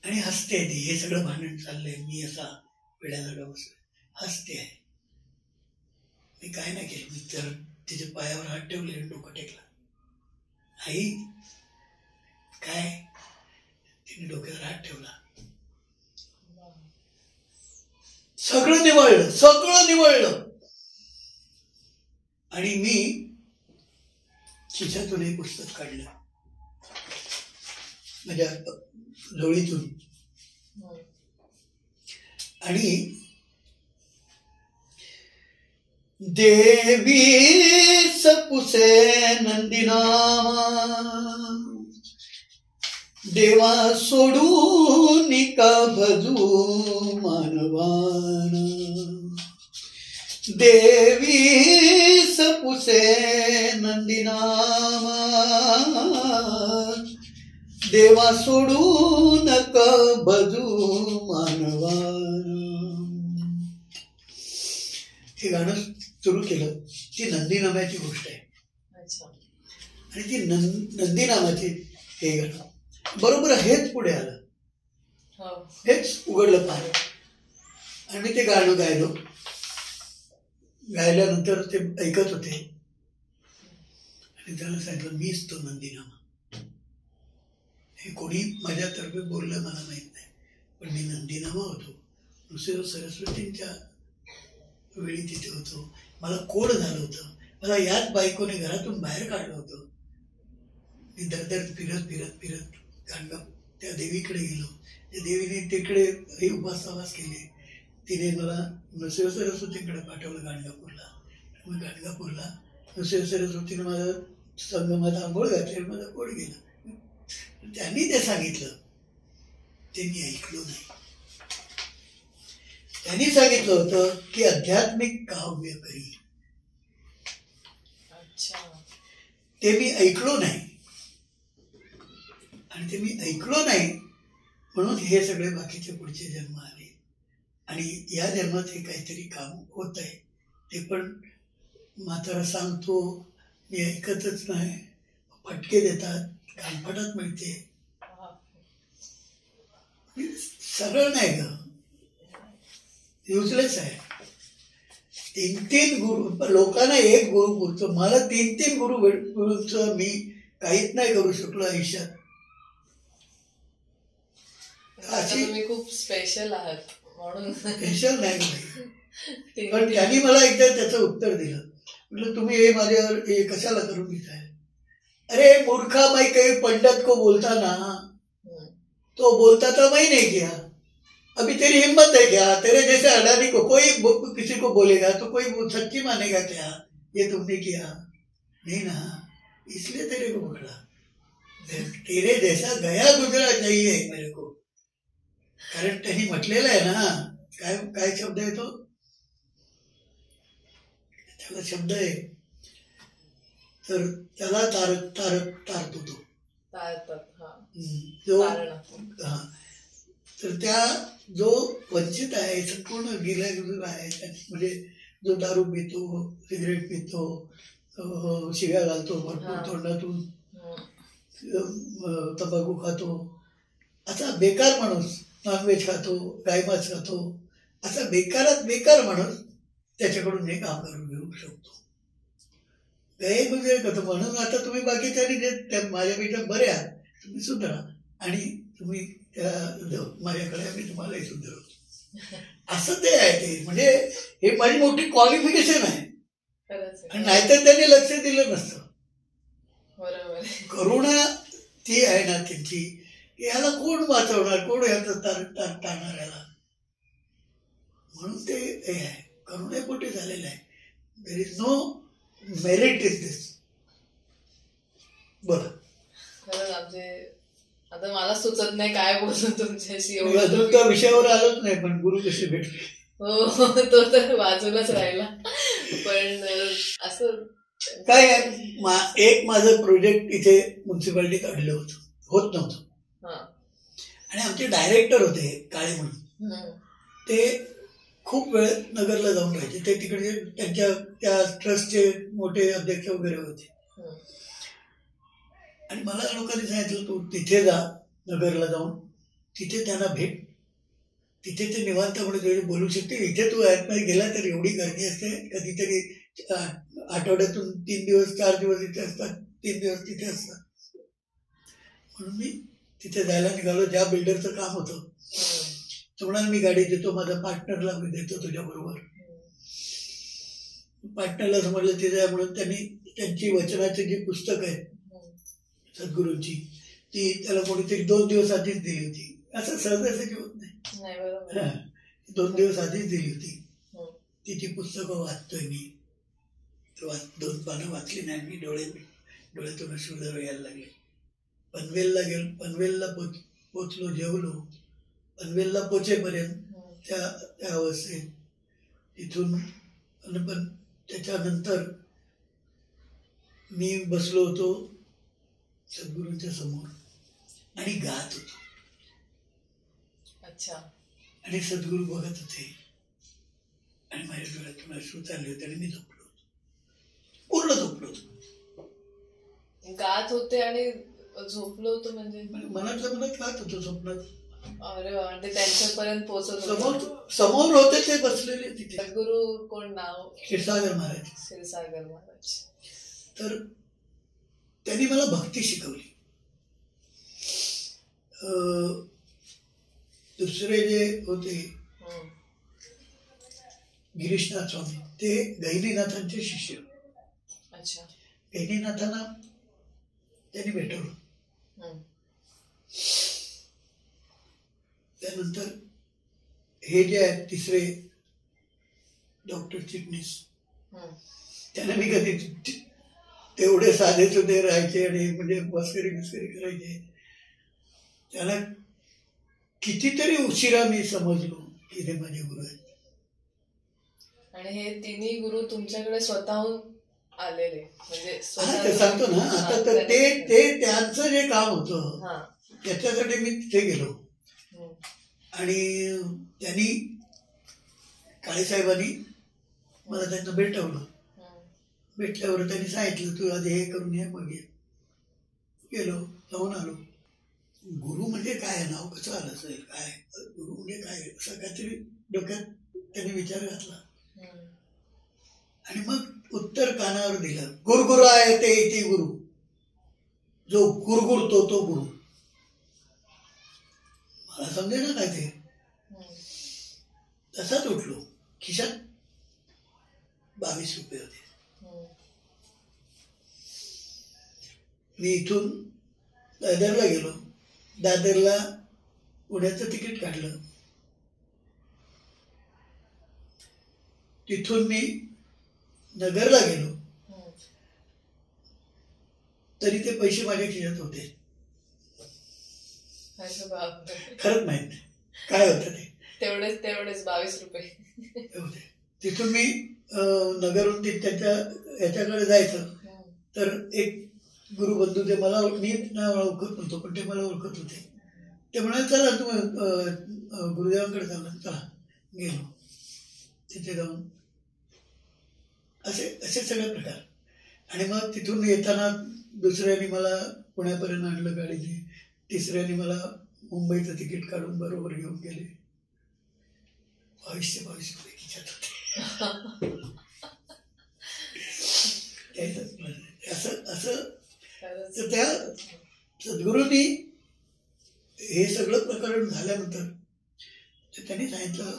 आणि हसते ती. हे सगळं भांडण चाललंय, मी असा वेड्याला बसलो, हसते आहे. मी काय नाही केलं, मी तर तिच्या पायावर हात ठेवले आणि डोकं टेकला. आई काय? तिने डोक्यावर हात ठेवला. सगळं निवळलं. आणि मी खिशातून एक पुस्तक काढलं, माझ्या झोळीतून, आणि देवी सपुसे नंदिनामा, देवा सोडून का भजू मानवान, देवीस पुसे नंदीनामा, देवा सोडू नक भजू मानवान. हे गाणं सुरू केलं. ती नंदीनामाची गोष्ट आहे. आणि ती नंदीनामाची हे गाणं बरोबर हेच पुढे आलं, हेच उघडलं पाहिजे. आणि मी ते गाणं गायल्यानंतर ते ऐकत होते आणि त्याला सांगितलं मीच तो नंदीनामा. हे कोणी माझ्यातर्फे बोललं मला माहित नाही, पण मी नंदीनामा होतो. नृसिंह सरस्वतींच्या वेळी तिथे होतो. मला कोड झालं होतं. मला याच बायकोने घरातून बाहेर काढलं होतं. मी दरदर फिरत फिरत फिरत गाणगापूर त्या देवीकडे गेलो. त्या देवीने तिकडे हे उपास केले. तिने मला नृसिंह सरस्वतींकडे पाठवलं गाणगापूरला. मग गाणगापूरला नृसिंह सरस्वतीने माझा संगमात आंघोळ घातली, माझा कोड गेला. त्यांनी ते सांगितलं, ते मी ऐकलो नाही. त्यांनी सांगितलं होतं की आध्यात्मिक काव्य करी, ते मी ऐकलो नाही. आणि ते मी ऐकलो नाही म्हणून हे सगळे बाकीचे पुढचे जन्म आले. आणि या जन्मात हे काहीतरी काम होत आहे. ते पण म्हातारा सांगतो, मी ऐकतच नाही. फटके देतात, कानफटात मिळते. सरळ नाही ग, युजलेस आहे. 3 गुरु लोकांना एक गुरु पुरतो. मला 3 गुरुचं मी काहीच नाही करू शकलो आयुष्यात. तुम्ही खूप स्पेशल आहात म्हणून. स्पेशल नाही, पण त्यांनी मला एकदा त्याचं उत्तर दिलं. म्हटलं तुम्ही हे माझ्यावर हे कशाला करून घेताय? अरे मूर्खा, मैं कहीं पंडित को बोलता ना, तो बोलता था मैं नहीं किया. अभी तेरी हिम्मत है क्या? तेरे जैसे अडानी को कोई किसी को बोलेगा तो कोई सच्ची मानेगा क्या ये तुमने किया? नहीं ना, इसलिए तेरे को पकड़ा. तेरे जैसा गया गुजरा चाहिए मेरे को. कारण त्यांनी म्हटलेलं आहे ना, काय काय शब्द आहे तो, त्याला शब्द आहे, तर त्याला तारतो तो जो. हा, तर त्या जो वंचित आहे, संपूर्ण गिलागुजर आहे, म्हणजे जो दारू पितो, सिगरेट पितो, शिव्या घालतो भरपूर तोंडातून, तंबाखू खातो, असा बेकार माणूस, नॉनव्हेज खातो, गायमास खातो, असा बेकारात बेकार माणूस त्याच्याकडून हे काम करून घेऊ शकतो. गैरगुजर करतो. म्हणून आता तुम्ही बाकीच्यानी जे माझ्यापेक्षा बरे आहात, तुम्ही सुधारा आणि तुम्ही त्या माझ्याकडे आम्ही तुम्हालाही सुधारवतो. असं ते आहे. ते म्हणजे हे माझी मोठी क्वालिफिकेशन आहे. आणि नाहीतर त्यांनी लक्ष दिलं नसतं. करुणा ती आहे ना त्यांची, याला कोण वाचवणार, कोण ह्याचं टाळणार याला, म्हणून ते हे आहे. करुणेपोटी झालेलं आहे. There is no merit is this. बोला. खरंच आमचे आता मला सुचत नाही काय बोलून तुमच्याशी. अजून त्या विषयावर आलोच नाही, पण गुरु कसे भेटले. हो, तो तर बाजूलाच राहिला. पण असं काय एक माझं प्रोजेक्ट इथे म्युन्सिपाल्टीत अडलं होतं, होत नव्हतं. आणि आमचे डायरेक्टर होते काळे म्हणून, ते खूप वेळ नगरला जाऊन राहायचे. ते तिकडे त्यांच्या त्या ट्रस्टचे मोठे अध्यक्ष वगैरे होते. आणि मला लोकांनी सांगितलं तू तिथे जा, नगरला जाऊन तिथे त्यांना भेट, तिथे ते निवांतपणे बोलू शकते. इथे तू आतमध्ये गेला तर एवढी गर्दी असते, कधीतरी आठवड्यातून 3 दिवस 4 दिवस इथे असतात, 3 दिवस तिथे असतात. म्हणून मी तिथे जायला निघालो. ज्या बिल्डरचं काम होतं तो म्हणाला मी गाडी देतो, माझ्या पार्टनरला मी देतो तुझ्याबरोबर. पार्टनरला समजलं तिथे, म्हणून त्यांनी त्यांची वचनाची जी पुस्तक आहेत सद्गुरूंची, ती त्याला कोणीतरी 2 दिवस आधीच दिली होती. असं सहजासहजी होत नाही. 2 दिवस आधीच दिली होती. ती पुस्तकं वाचतोय मी. 2 पानं वाचली नाही मी, डोळ्यातून अश्रू यायला लागले. पनवेलला पोचलो, जेवलो. पनवेलला पोचेपर्यंत त्या अवस्थेत तिथून पण त्याच्यानंतर मी बसलो होतो सद्गुरूंच्या समोर आणि गात होतो. अच्छा. आणि सद्गुरू बघत होते आणि माझ्या डोळ्यातून अश्रू चालले होते आणि मी झोपलो होतो, पूर्ण झोपलो होतो. गात होते आणि झोपलो होतो म्हणजे मनातल्या मनात गात होतो स्वप्नात. अरे वा, म्हणजे त्यांच्यापर्यंत पोहोचत समोर समोर होते ते बसलेले तिथे. सद्गुरू कोण नाव? क्षीरसागर महाराज. क्षीरसागर महाराज. तर त्यांनी मला भक्ती शिकवली. दुसरे जे होते गिरीशनाथ स्वामी, ते गहिनीनाथांचे शिष्य. अच्छा. गहिनीनाथांना त्यांनी भेटवलं. त्यानंतर हे जे आहेत तिसरे डॉक्टर चिटणीस, त्यांना मी कधी तेवढे साधे सुधे राहायचे आणि म्हणजे मस्करी करायचे. त्याला कितीतरी उशिरा मी समजलो की हे माझे गुरु आहेत. आणि हे तिन्ही गुरु तुमच्याकडे स्वतःहून आलेले म्हणजे सांगतो ना आता. तर ते त्यांचं जे काम होतं त्याच्यासाठी मी तिथे गेलो आणि त्यांनी काळेसाहेबांनी मला त्यांना भेटवलं. भेटल्यावर त्यांनी सांगितलं तू आधी हे करून ये मग ये. गेलो, जाऊन आलो. गुरु म्हणजे काय, नाव कसं आलं असेल, काय गुरु म्हणजे काय, असं काहीतरी डोक्यात त्यांनी विचार घातला आणि मग उत्तर कानावर दिलं. गुरगुरु आहे ते इथे गुरु, जो गुरगुरतो तो गुरु. मला समजे ना काय ते. तसाच उठलो. खिशात 22 रुपये होते. मी इथून दादरला गेलो. दादरला पुण्याचं तिकीट काढलं. तिथून मी नगरला गेलो तरी ते पैसे माझ्या खिशात होते. खरंच माहित नाही काय होतं ते. तेवढेच 22 रुपये होते. तिथून मी नगरहून त्याच्या याच्याकडे जायचं तर एक गुरुबंधू, ते मला मी ओळखत नव्हतो पण ते मला ओळखत होते. ते म्हणाले चला तुम्ही गुरुदेवांकडे चालला. चला गेलो. तिथे जाऊन असे सगळे प्रकार. आणि मग तिथून येताना दुसऱ्याने मला पुण्यापर्यंत आणलं गाडीने. तिसऱ्याने मला मुंबईचं तिकीट काढून बरोबर घेऊन गेले. 22 रुपये खिशात होते. असं तर त्या सद्गुरूंनी हे सगळं प्रकरण झाल्यानंतर त्यांनी सांगितलं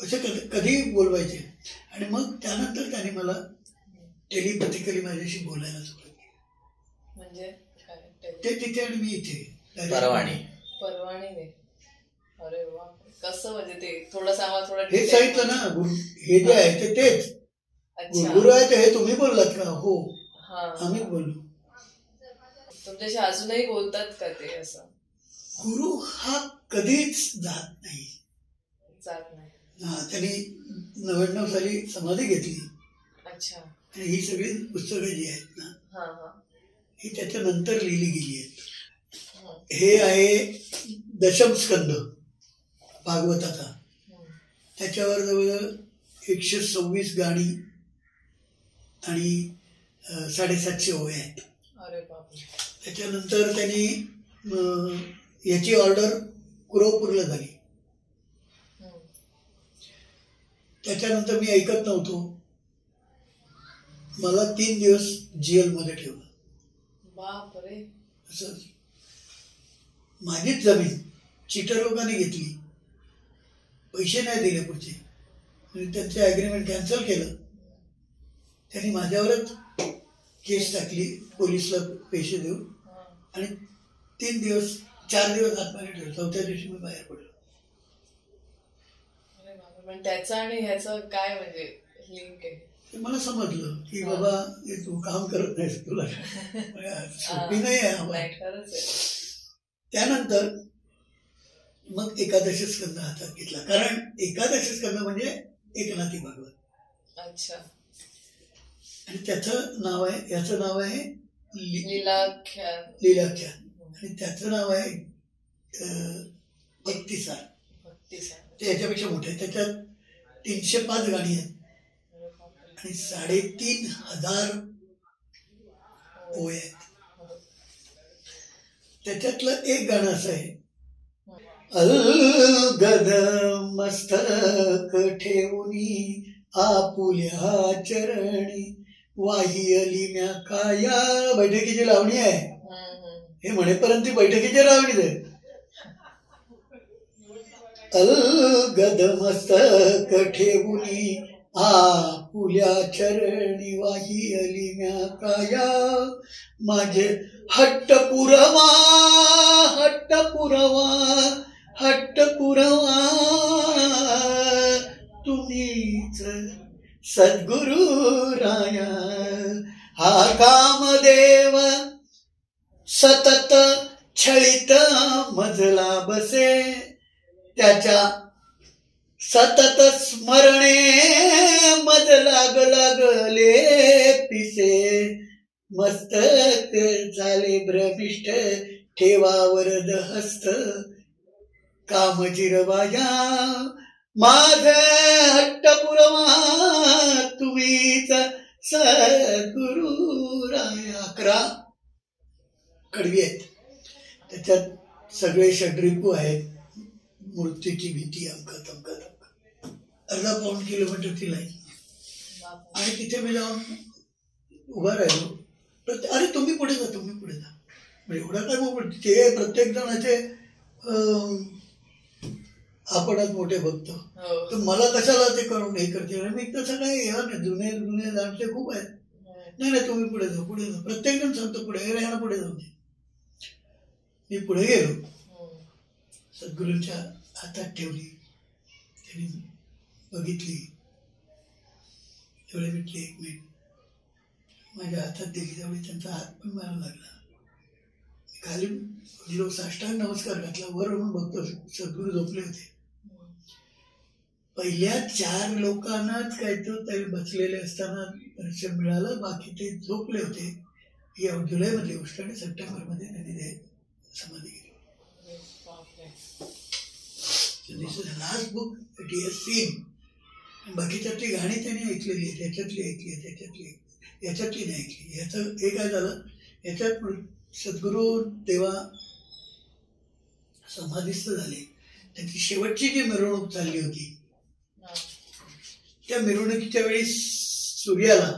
असे कधी बोलवायचे. आणि मग त्यानंतर त्यांनी मला टेलिपॅथिकली माझ्याशी बोलायला सुरुवात केली. म्हणजे ते तिथे आणि मी इथे परवाणीने. अरे वा, कसं म्हणजे ते थोडं सांगा. थोडं हे सांगितलं ना गुरु हे जे आहे ते तेच गुरु आहे. हे तुम्ही बोललात का? हो आम्हीच बोललो. तुमच्याशी अजूनही बोलतात का ते? असं गुरु हा कधीच जात नाही. त्यांनी 99 साली समाधी घेतली. अच्छा. आणि ही सगळी पुस्तकं जी आहेत ना ही त्याच्यानंतर लिहिली गेली आहेत. हे आहे दशम स्कंद भागवताचा. त्याच्यावर जवळजवळ 126 गाणी आणि 750 ओव्या आहेत. त्याच्यानंतर त्यांनी याची ऑर्डर कुरवपूरला झाली. त्याच्यानंतर मी ऐकत नव्हतो. मला 3 दिवस जेलमध्ये ठेवलं. बापरे. असं माझीच जमीन चिटर लोकांनी घेतली. पैसे नाही दिले पुढचे. त्यांचं ॲग्रीमेंट कॅन्सल केलं. त्यांनी माझ्यावरच केस टाकली पोलिसला पैसे देऊन. आणि 4 दिवस आतमध्ये ठेवलं. 4थ्या दिवशी मी बाहेर पडलो. पण त्याचं आणि ह्याचं काय म्हणजे लिंक आहे? मला समजलं की बाबा तू काम करत नाहीस, तुला सोपी नाही आहे. त्यानंतर मग एकादशी स्कंद हातात घेतला. कारण एकादशी स्कंद म्हणजे एकनाथी भागवत. अच्छा. आणि त्याचं नाव आहे, याचं नाव आहे लीलाख्यान. आणि त्याचं नाव आहे भक्तिसार. ते याच्यापेक्षा मोठे आहे. त्याच्यात 305 गाणी आहेत आणि 3,500 ओव्या आहेत. त्याच्यातलं एक गाणं असं आहे, अलगद मस्तक ठेवूनी आपुल्या चरणी वाही अली म्या काया. बैठकीची लावणी आहे हे म्हणेपर्यंत ती बैठकीची लावणीच आहे. अलगद मस्तक ठेवूनी आपुल्या चरणी वाही अली म्या काया. माझे हट्ट पुरवा हट्ट पुरवा हट्ट पुरवा तुम्हीच सद्गुरु राया. हा कामदेव सतत छळीत मजला बसे त्याच्या सतत स्मरणे मज लागले पिसे. मस्तक झाले भ्रमिष्ट ठेवा वरद हस्त कामचिरवाया. माझ हट्ट पुरवा तुम्हीच सद्गुरु राया. 11 कडवी आहेत. त्याच्यात सगळे षड्रिपू आहेत. मृत्यूची भीती अमका तमका तमका. अर्धा-पाऊण किलोमीटरची लाईन. आणि तिथे मी जाऊन उभा राहिलो. अरे तुम्ही पुढे जा म्हणजे एवढा काय मग ते प्रत्येक जणाचे आपणच मोठे भक्त. तर मला कशाला ते करून हे करते. मी तसं नाही, जुने जाणते खूप आहेत. नाही तुम्ही पुढे जा प्रत्येक जण सांगतो पुढे राहणं पुढे जाऊ दे. मी पुढे गेलो. सद्गुरूंच्या हातात ठेवली. त्यांनी बघितली. एवढे भेटले 1 मिनिट माझ्या हातात दिली. त्यावेळी त्यांचा हात पण मला लागला. खाली गेलो, साष्टांग नमस्कार घातला. वर म्हणून बघतो सद्गुरू झोपले होते. पहिल्या 4 लोकांनाच काय तरी बसलेले असताना दर्शन मिळालं. बाकी ते झोपले होते. या जुलैमधली गोष्ट आणि सप्टेंबरमध्ये त्यांनी ते समाधी केली. This is last book that he has seen. बाकीच्यातली गाणी त्यांनी ऐकलेली आहे. त्याच्यातली ऐकली आहे, याच्यातली नाही ऐकली. याचं हे काय झालं, याच्यात सद्गुरू तेव्हा समाधीस्थ झाले. त्यांची शेवटची जी मिरवणूक चालली होती त्या मिरवणुकीच्या वेळी सूर्याला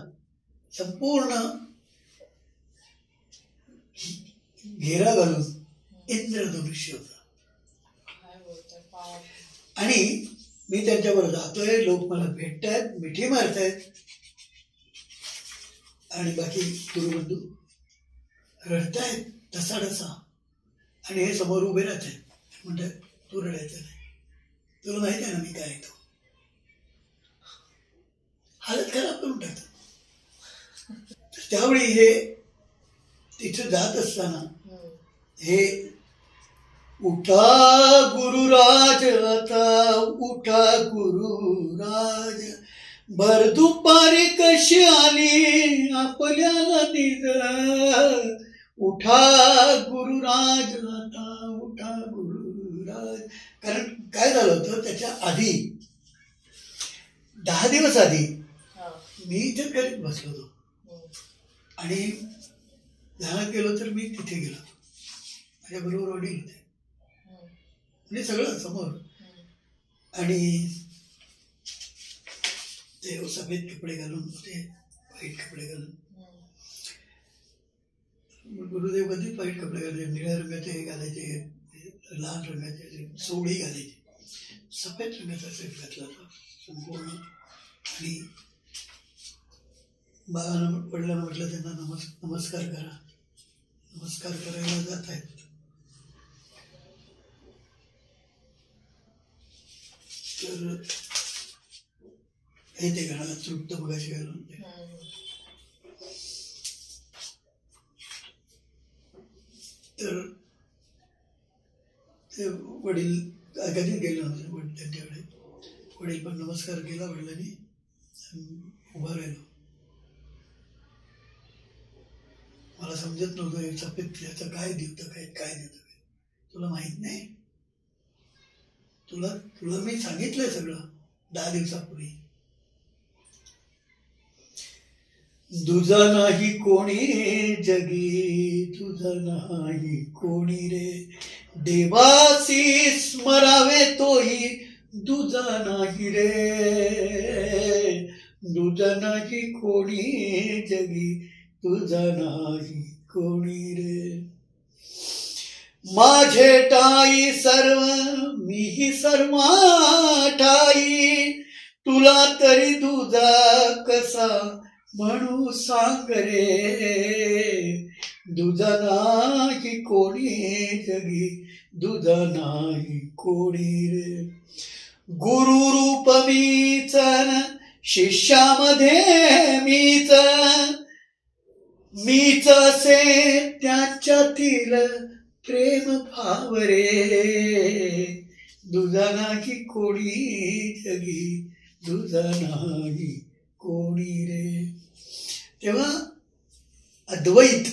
संपूर्ण घेरा घालून इंद्रधनुष्य होता. आणि मी त्यांच्याबरोबर जातोय. लोक मला भेटतायत, मिठी मारतायत आणि बाकी गुरुबंधू रडतायत ढसाढसा. आणि हे समोर उभे राहत आहेत. म्हणतात तू रडायचं नाही, तुला माहिती आहे ना मी काय तो. हालत खराब करून टाकतात. त्यावेळी हे तिथं जात असताना हे उठा गुरुराज आता उठा गुरुराज. भर दुपारी कशी आली आपल्याला निज. उठा गुरुराज आता उठा गुरुराज. कारण काय झालं होतं त्याच्या आधी 10 दिवस आधी मी इथे घरीच बसलो होतो. आणि ध्यानात गेलो तर मी तिथे गेलो. माझ्या बरोबर वडील होते म्हणजे सगळं समोर. आणि ते सफेद कपडे घालून होते, व्हाईट कपडे घालून. गुरुदेव कधीच व्हाईट कपडे घालायचे, निळ्या रंगाचे घालायचे, लाल रंगाचे सोडी घालायचे. सफेद रंगाचा सेट घातला होता संपूर्ण. आणि बाळानं वडिलांना म्हटलं त्यांना नमस्कार करा. नमस्कार करायला जात आहेत. तर हे ते घाला तृप्त बघायचे घालून तर ते वडील कधीच गेले नव्हते त्यांच्याकडे. वडील पण नमस्कार केला वडिलांनी. उभा राहिलो. मला समजत नव्हतं याचा पित्याचं काय देतं काय काय देतं काय. तुला माहित नाही? तुला तुला मी सांगितलंय सगळं 10 दिवसापूर्वी. तुझा नाही कोणी जगी, तुझा नाही कोणी रे, देवासी स्मरावे तोही तुझा नाही रे, तुझा नाही कोणी जगी, तुझा नाही कोणी रे. माझे ठाई सर्व मीही सर्वा ठाई, तुला तरी तुझा कसा म्हणू सांग रे, तुझा नाही कोणी जगी, तुझा नाही कोणी रे. गुरु रूप मीच शिष्यामध्ये मीच असे त्याच्यातील प्रेम भाव रे, तुझा नाही कोणी जगी, तुझा नाही कोणी रे. तेव्हा अद्वैत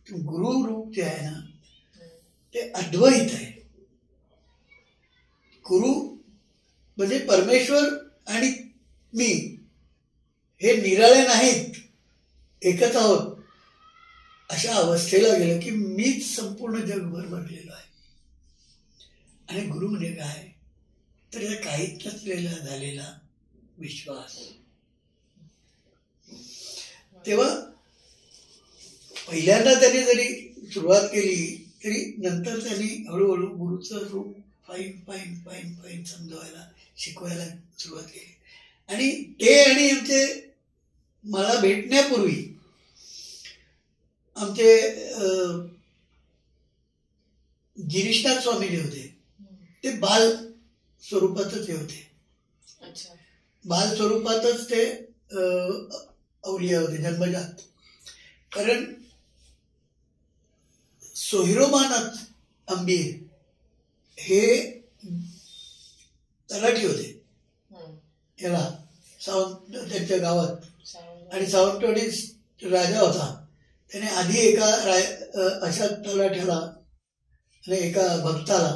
गुरु रूप जे आहे ना ते अद्वैत आहे. गुरु म्हणजे परमेश्वर आणि मी हे निराळे नाहीत, एकच आहोत. अशा अवस्थेला गेलं की मीच संपूर्ण जगभर भरलेलो आहे. आणि गुरु म्हणजे काय तर या काहीच नसलेला झालेला विश्वास. तेव्हा पहिल्यांदा त्यांनी जरी सुरुवात केली तरी नंतर त्यांनी हळूहळू गुरुचं रूप फाईन फाईन फाईन फाईन समजवायला शिकवायला सुरुवात केली. आणि ते आणि आमचे मला भेटण्यापूर्वी आमचे गिरीशनाथ स्वामी जे होते ते बाल स्वरूपातच हे होते. बाल स्वरूपातच ते अवलिया होते जन्मजात. कारण सोहिरोमानाथ आंबीर हे तलाठी होते याला सावंत त्यांच्या गावात. आणि सावंतवाडी राजा होता. त्याने आधी एका अशा तलाठ्याला आणि एका भक्ताला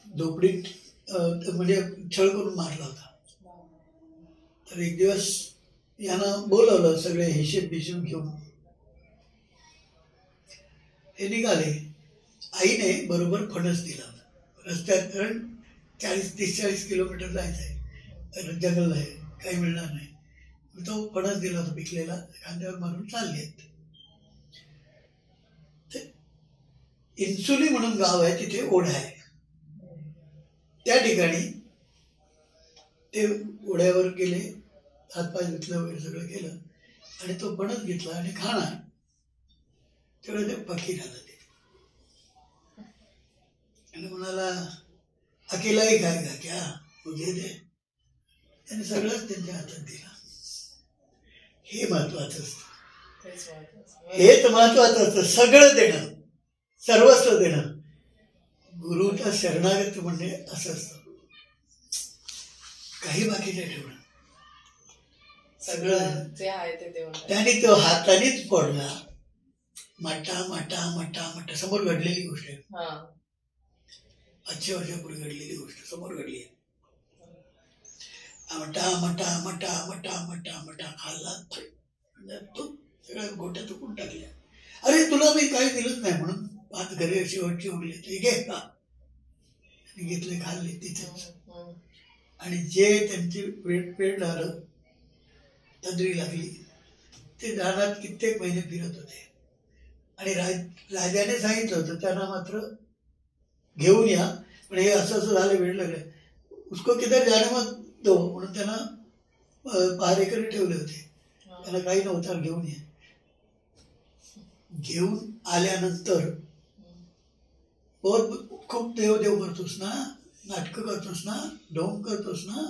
झोपडीत म्हणजे छळ करून मारला होता. तर एक दिवस यांना बोलवलं सगळे हिशेब बिशेब घेऊन. हे निघाले. आईने बरोबर फणस दिला रस्त्यात. कारण 30-40 किलोमीटर जायचं आहे, जंगल आहे, काही मिळणार नाही. तो फणस दिला होता पिकलेला, खांद्यावर मारून चालले आहेत. इन्सुली म्हणून गाव आहे, तिथे ओढा आहे. त्या ठिकाणी ते ओढ्यावर गेले, हातपाय धुतलं वगैरे सगळं केलं आणि तो फणस घेतला आणि खाणार. तेवढं ते फकीर आलं ते आणि म्हणाला अकेलाही काय का क्या मुझे दे. त्याने सगळंच त्यांच्या हातात दिलं. हे महत्वाचं असतं, हेच महत्वाचं असतं. सगळं देणं, सर्वस्व देणं. गुरुचा शरणागत म्हणजे असं असतं, काही बाकीचं ठेवणं. सगळं जे आहे ते देऊन. त्याने तो हातानेच पडला. मटा मटा मटा मटा. समोर घडलेली गोष्ट आहे. 500 वर्षापूर्वी घडलेली गोष्ट समोर घडली आहे. मटा मटा मटा मटा मटा मटा खाल्ला. तो सगळ्या गोट्या तुकून टाकल्या. अरे तुला मी काही दिलंच नाही म्हणून 5 घरे शेवटची उरली. ते घे का घेतले, खाल्ले तिथेच. आणि जे त्यांची पेट झालं, तंद्री लागली, ते रानात कित्येक महिने फिरत होते. आणि राजाने सांगितलं होतं त्यांना मात्र घेऊन या, पण हे असं असं झालं, वेळ लागलं, उसको किधर जाणे मत दो म्हणून त्यांना पहारेकरी ठेवले होते. त्यांना काही नव्हतं, घेऊन या. घेऊन आल्यानंतर खूप देव देव करतोस ना, नाटकं करतोस ना, ढोंग करतोस ना,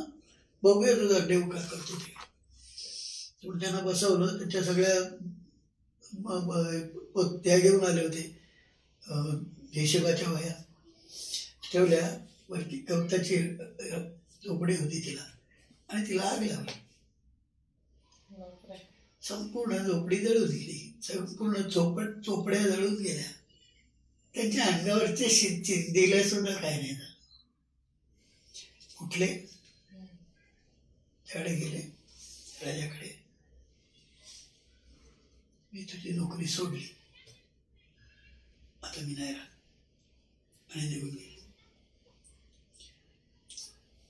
बघूया तुझा देव काय करतो ते. त्यांना बसवलं. त्यांच्या सगळ्या त्या घेऊन आले होते, हिशेबाच्या वह्या ठेवल्या. वरती गवताची झोपडी होती तिला. आणि तिला आग लावली. बापरे. संपूर्ण झोपडी जळून गेली, संपूर्ण चोपड्या जळून गेल्या. त्यांच्या अंगावरचे चिंधीला सुद्धा काय नाही झालं. कुठले त्याकडे गेले राजाकडे, मी तुझी नोकरी सोडली, आता मी नाही राहत, आणि निघून गेले.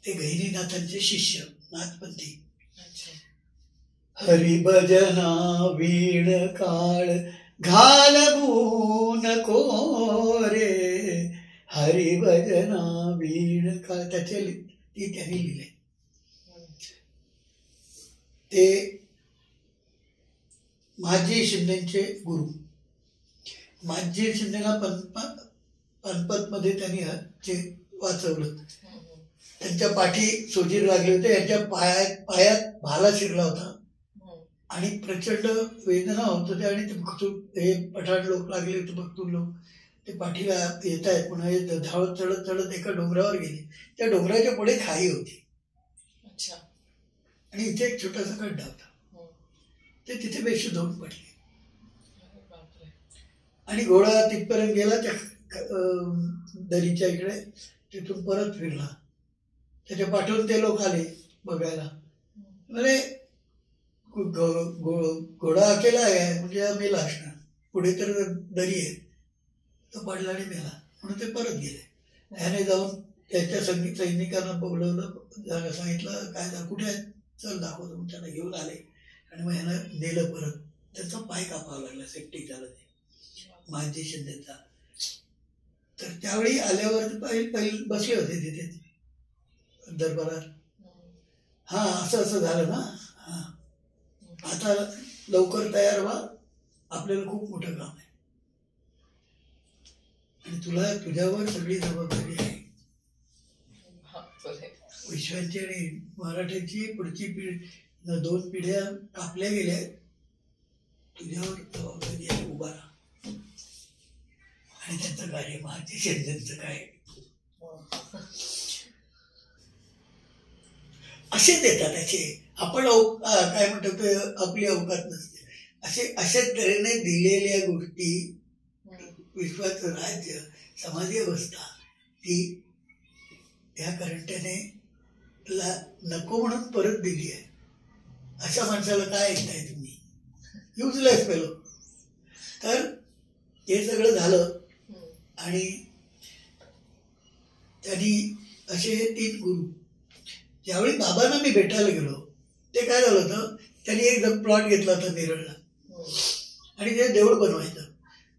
ते गहिनीनाथांचे शिष्य नाथपंथी. हरिभजना वीण काळ घालवू नको रे, हरिभजना वीण काळ, ती त्यांनी लिहिले. ते महाजी शिंदेचे गुरु. महाजी शिंदेला पानपत मध्ये त्यांनी वाचवलं. त्यांच्या पाठी सोजीर लागले होते, यांच्या पायात भाला शिरला होता आणि प्रचंड वेदना होत होत्या. आणि ते हे पठाण लोक लागले होते, बघतून लोक ते पाठीला येत आहेत पुन्हा धावत चढत चढत एका डोंगरावर गेले. त्या डोंगराच्या पुढे खाई होती आणि इथे एक छोटासा खड्डा होता. ते तिथे बेशुद्ध होऊन पडले आणि घोडा तिथपर्यंत गेला त्या दरीच्या इकडे, तिथून परत फिरला. त्याच्या पाठवून ते लोक आले बघायला. म्हणजे घोडा अकेला आहे म्हणजे मेला असणार, पुढे तर दरी आहे, तो पडला आणि मेला म्हणून ते परत गेले. ह्याने जाऊन त्याच्या सैनिकांना बोलवलं, सांगितलं काय झालं, कुठे आहे, चल दाखवतो. मग त्यांना घेऊन आले आणि मग ह्यानं नेलं परत. त्याचा पाय कापावा लागला, सेफ्टी झालं ते महाजी शिंदेचा. तर त्यावेळी आल्यावर पहिले बसले होते तिथे दरबारात. हा असं झालं ना, हा आता लवकर तयार व्हा, आपल्याला खूप मोठं काम आहे आणि तुझ्यावर सगळी जबाबदारी आहे. विश्वाची आणि मराठ्याची पुढची पिढी 2 पिढ्या कापल्या गेल्या, तुझ्यावर जबाबदारी आहे, उभा राहा. आणि त्यांचं कार्य महाजी शिंदेचं काय असे देतात त्याचे. आपण काय म्हणतो ते आपली अवकात नसते. अशाच तऱ्हेने दिलेल्या गोष्टी, विश्वाचं राज्य, समाज व्यवस्था, ती ह्या करंट्याने नको म्हणून परत दिली आहे. अशा माणसाला काय ऐकताय तुम्ही, युजलेस फेलो. तर हे सगळं झालं आणि त्यांनी असे 3 गुरु. ज्यावेळी बाबांना मी भेटायला गेलो ते काय झालं होतं, त्यांनी एक प्लॉट घेतला होता नेरळला आणि ते देऊळ बनवायचं.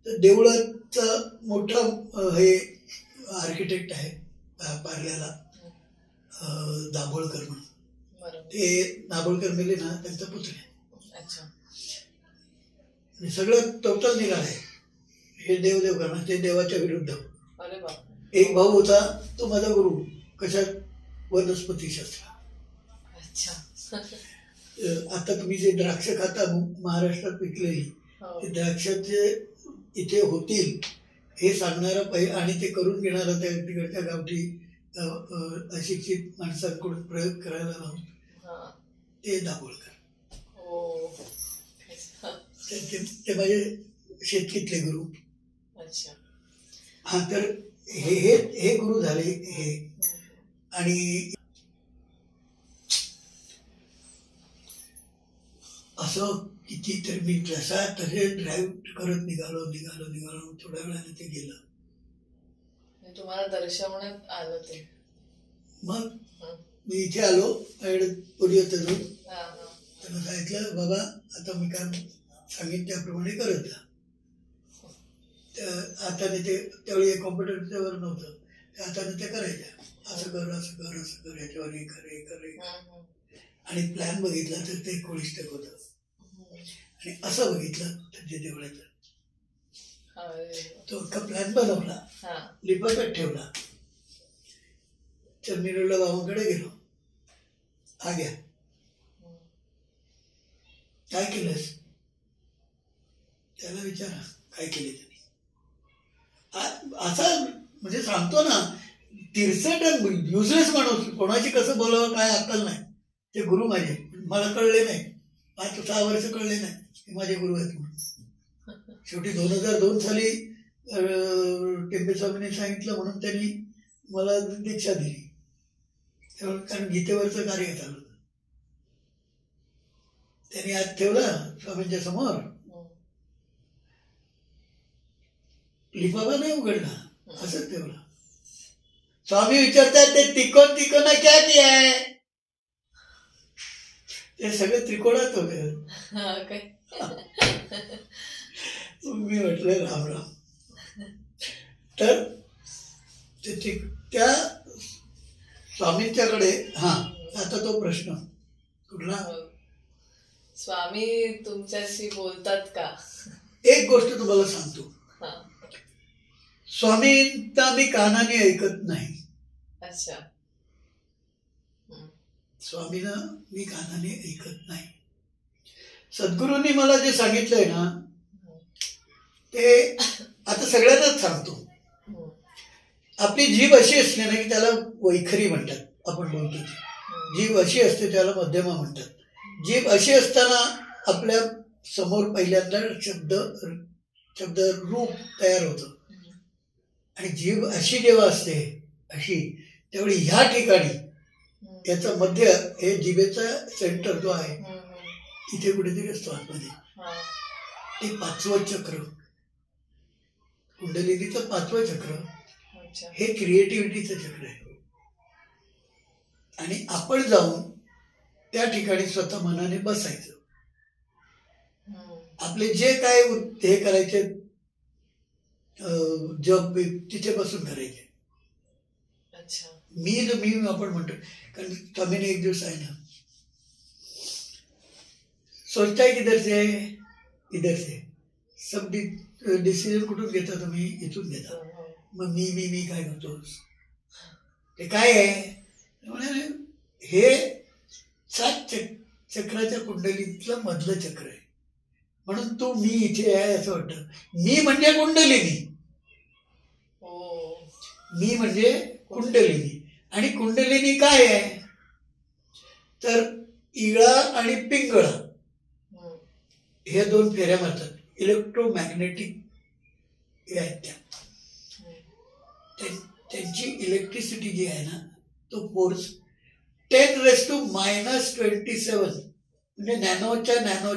तर देवळाचा मोठा हे आर्किटेक्ट आहे पार्ल्याला, दाभोळकर म्हणून. ते दाभोळकर मेले ना, त्यांचा पुत्र आहे. सगळं टोटल निघालं आहे. हे देव करणार, ते देवाच्या विरुद्ध. एक भाऊ होता तो माझा गुरु, कशात, वनस्पतीशास्त्र. आता तुम्ही जे द्राक्ष खाता महाराष्ट्रात पिकलेली, ते द्राक्षाचे इथे होतील हे सांगणारा आणि ते करून घेणारा त्या तिकडच्या गावठी अशिक्षित माणसांकडून प्रयोग करायला लावून ते दाभोळकर. ते माझे शेतकीतले गुरु. हा, तर हे गुरु झाले हे. आणि असं कितीतरी मी तसे ड्राईव्ह करत निघालो. थोड्या वेळाने ते गेलं. तुम्हाला दर्शवण्यात आलं ते. मग मी इथे आलो पुढे होतं जाऊन, त्यांना सांगितलं बाबा आता मी काय सांगितलं त्याप्रमाणे करत जा. हाताने ते त्यावेळी कॉम्प्युटरच्यावर नव्हतं, त्या हाताने ते करायच्या. असं कर याच्यावर हे कर. आणि प्लॅन बघितला तर ते कोळिष्टक होतं आणि असं बघितलं तर ते देवळाचं. तो अख्खा प्लॅन बनवला, लिफाफ्यात ठेवला. चर्मिरोला बाबांकडे गेलो, हा घ्या, काय केलंस, त्याला विचारा काय केले त्यांनी. असा म्हणजे सांगतो ना, तिरसट युजलेस माणूस, कोणाशी कसं बोलावं काय अक्कल नाही. ते गुरु माझे मला कळले नाही, 5-6 वर्ष कळले नाही हे माझे गुरु आहेत म्हणून. शेवटी 2002 साली टेंबे स्वामींनी सांगितलं म्हणून त्यांनी मला दीक्षा दिली. कारण गीतेवरचं कार्य चालू होतं. त्यांनी आज ठेवला स्वामींच्या समोर, लिफाफा नाही उघडला, असंच ठेवला. स्वामी विचारतात ते तिकोन तिकोना क्या किया है, ते सगळं त्रिकोणात होते. मी म्हटलं राम राम. तर त्या स्वामींच्याकडे आता तो प्रश्न कुठला, स्वामी तुमच्याशी बोलतात का? एक गोष्ट तुम्हाला सांगतो, स्वामींना मी कानाने ऐकत नाही. अच्छा. स्वामींना मी कानाने ऐकत नाही. सद्गुरूंनी मला जे सांगितलंय ना ते आता सगळ्यांनाच सांगतो. आपली जीभ अशी असली ना की त्याला वैखरी म्हणतात, आपण बोलतो ती जीभ अशी असते त्याला मध्यमा म्हणतात. जीभ अशी असताना आपल्या समोर पहिल्यांदा शब्द रूप तयार होतं. आणि जीभ अशी जेव्हा असते अशी, त्यावेळी ह्या ठिकाणी याचं मध्य हे जिभेचा सेंटर जो आहे इथे कुठेतरी असतो आतमध्ये. ते 5वं चक्र, कुंडलिनीचं 5वं चक्र हे क्रिएटिव्हिटीचं चक्र आहे. आणि आपण जाऊन त्या ठिकाणी स्वतः मनाने बसायचं. आपले जे काय हे करायचे जप तिथे बसून करायचे. मी आपण म्हणतो, कारण स्वामीने एक दिवस आहे ना, सोचता है किधर से, इधर से, सब डिसिजन कुठून घेता तुम्ही, इथून घेता. मग मी काय करतो, ते काय आहे, हे 7 चक्राच्या कुंडलीतलं मधलं चक्र आहे. म्हणून तू मी इथे आहे असं वाटतं. मी म्हणजे कुंडलिनी, मी म्हणजे कुंडलिनी. आणि कुंडलिनी काय आहे तर इळा आणि पिंगळा हे 2 फेऱ्या मारतात. इलेक्ट्रोमॅग्नेटिक हे आहेत त्यांची इलेक्ट्रिसिटी जी आहे ना तो फोर्स 10⁻⁻27 म्हणजे नॅनोच्या नॅनो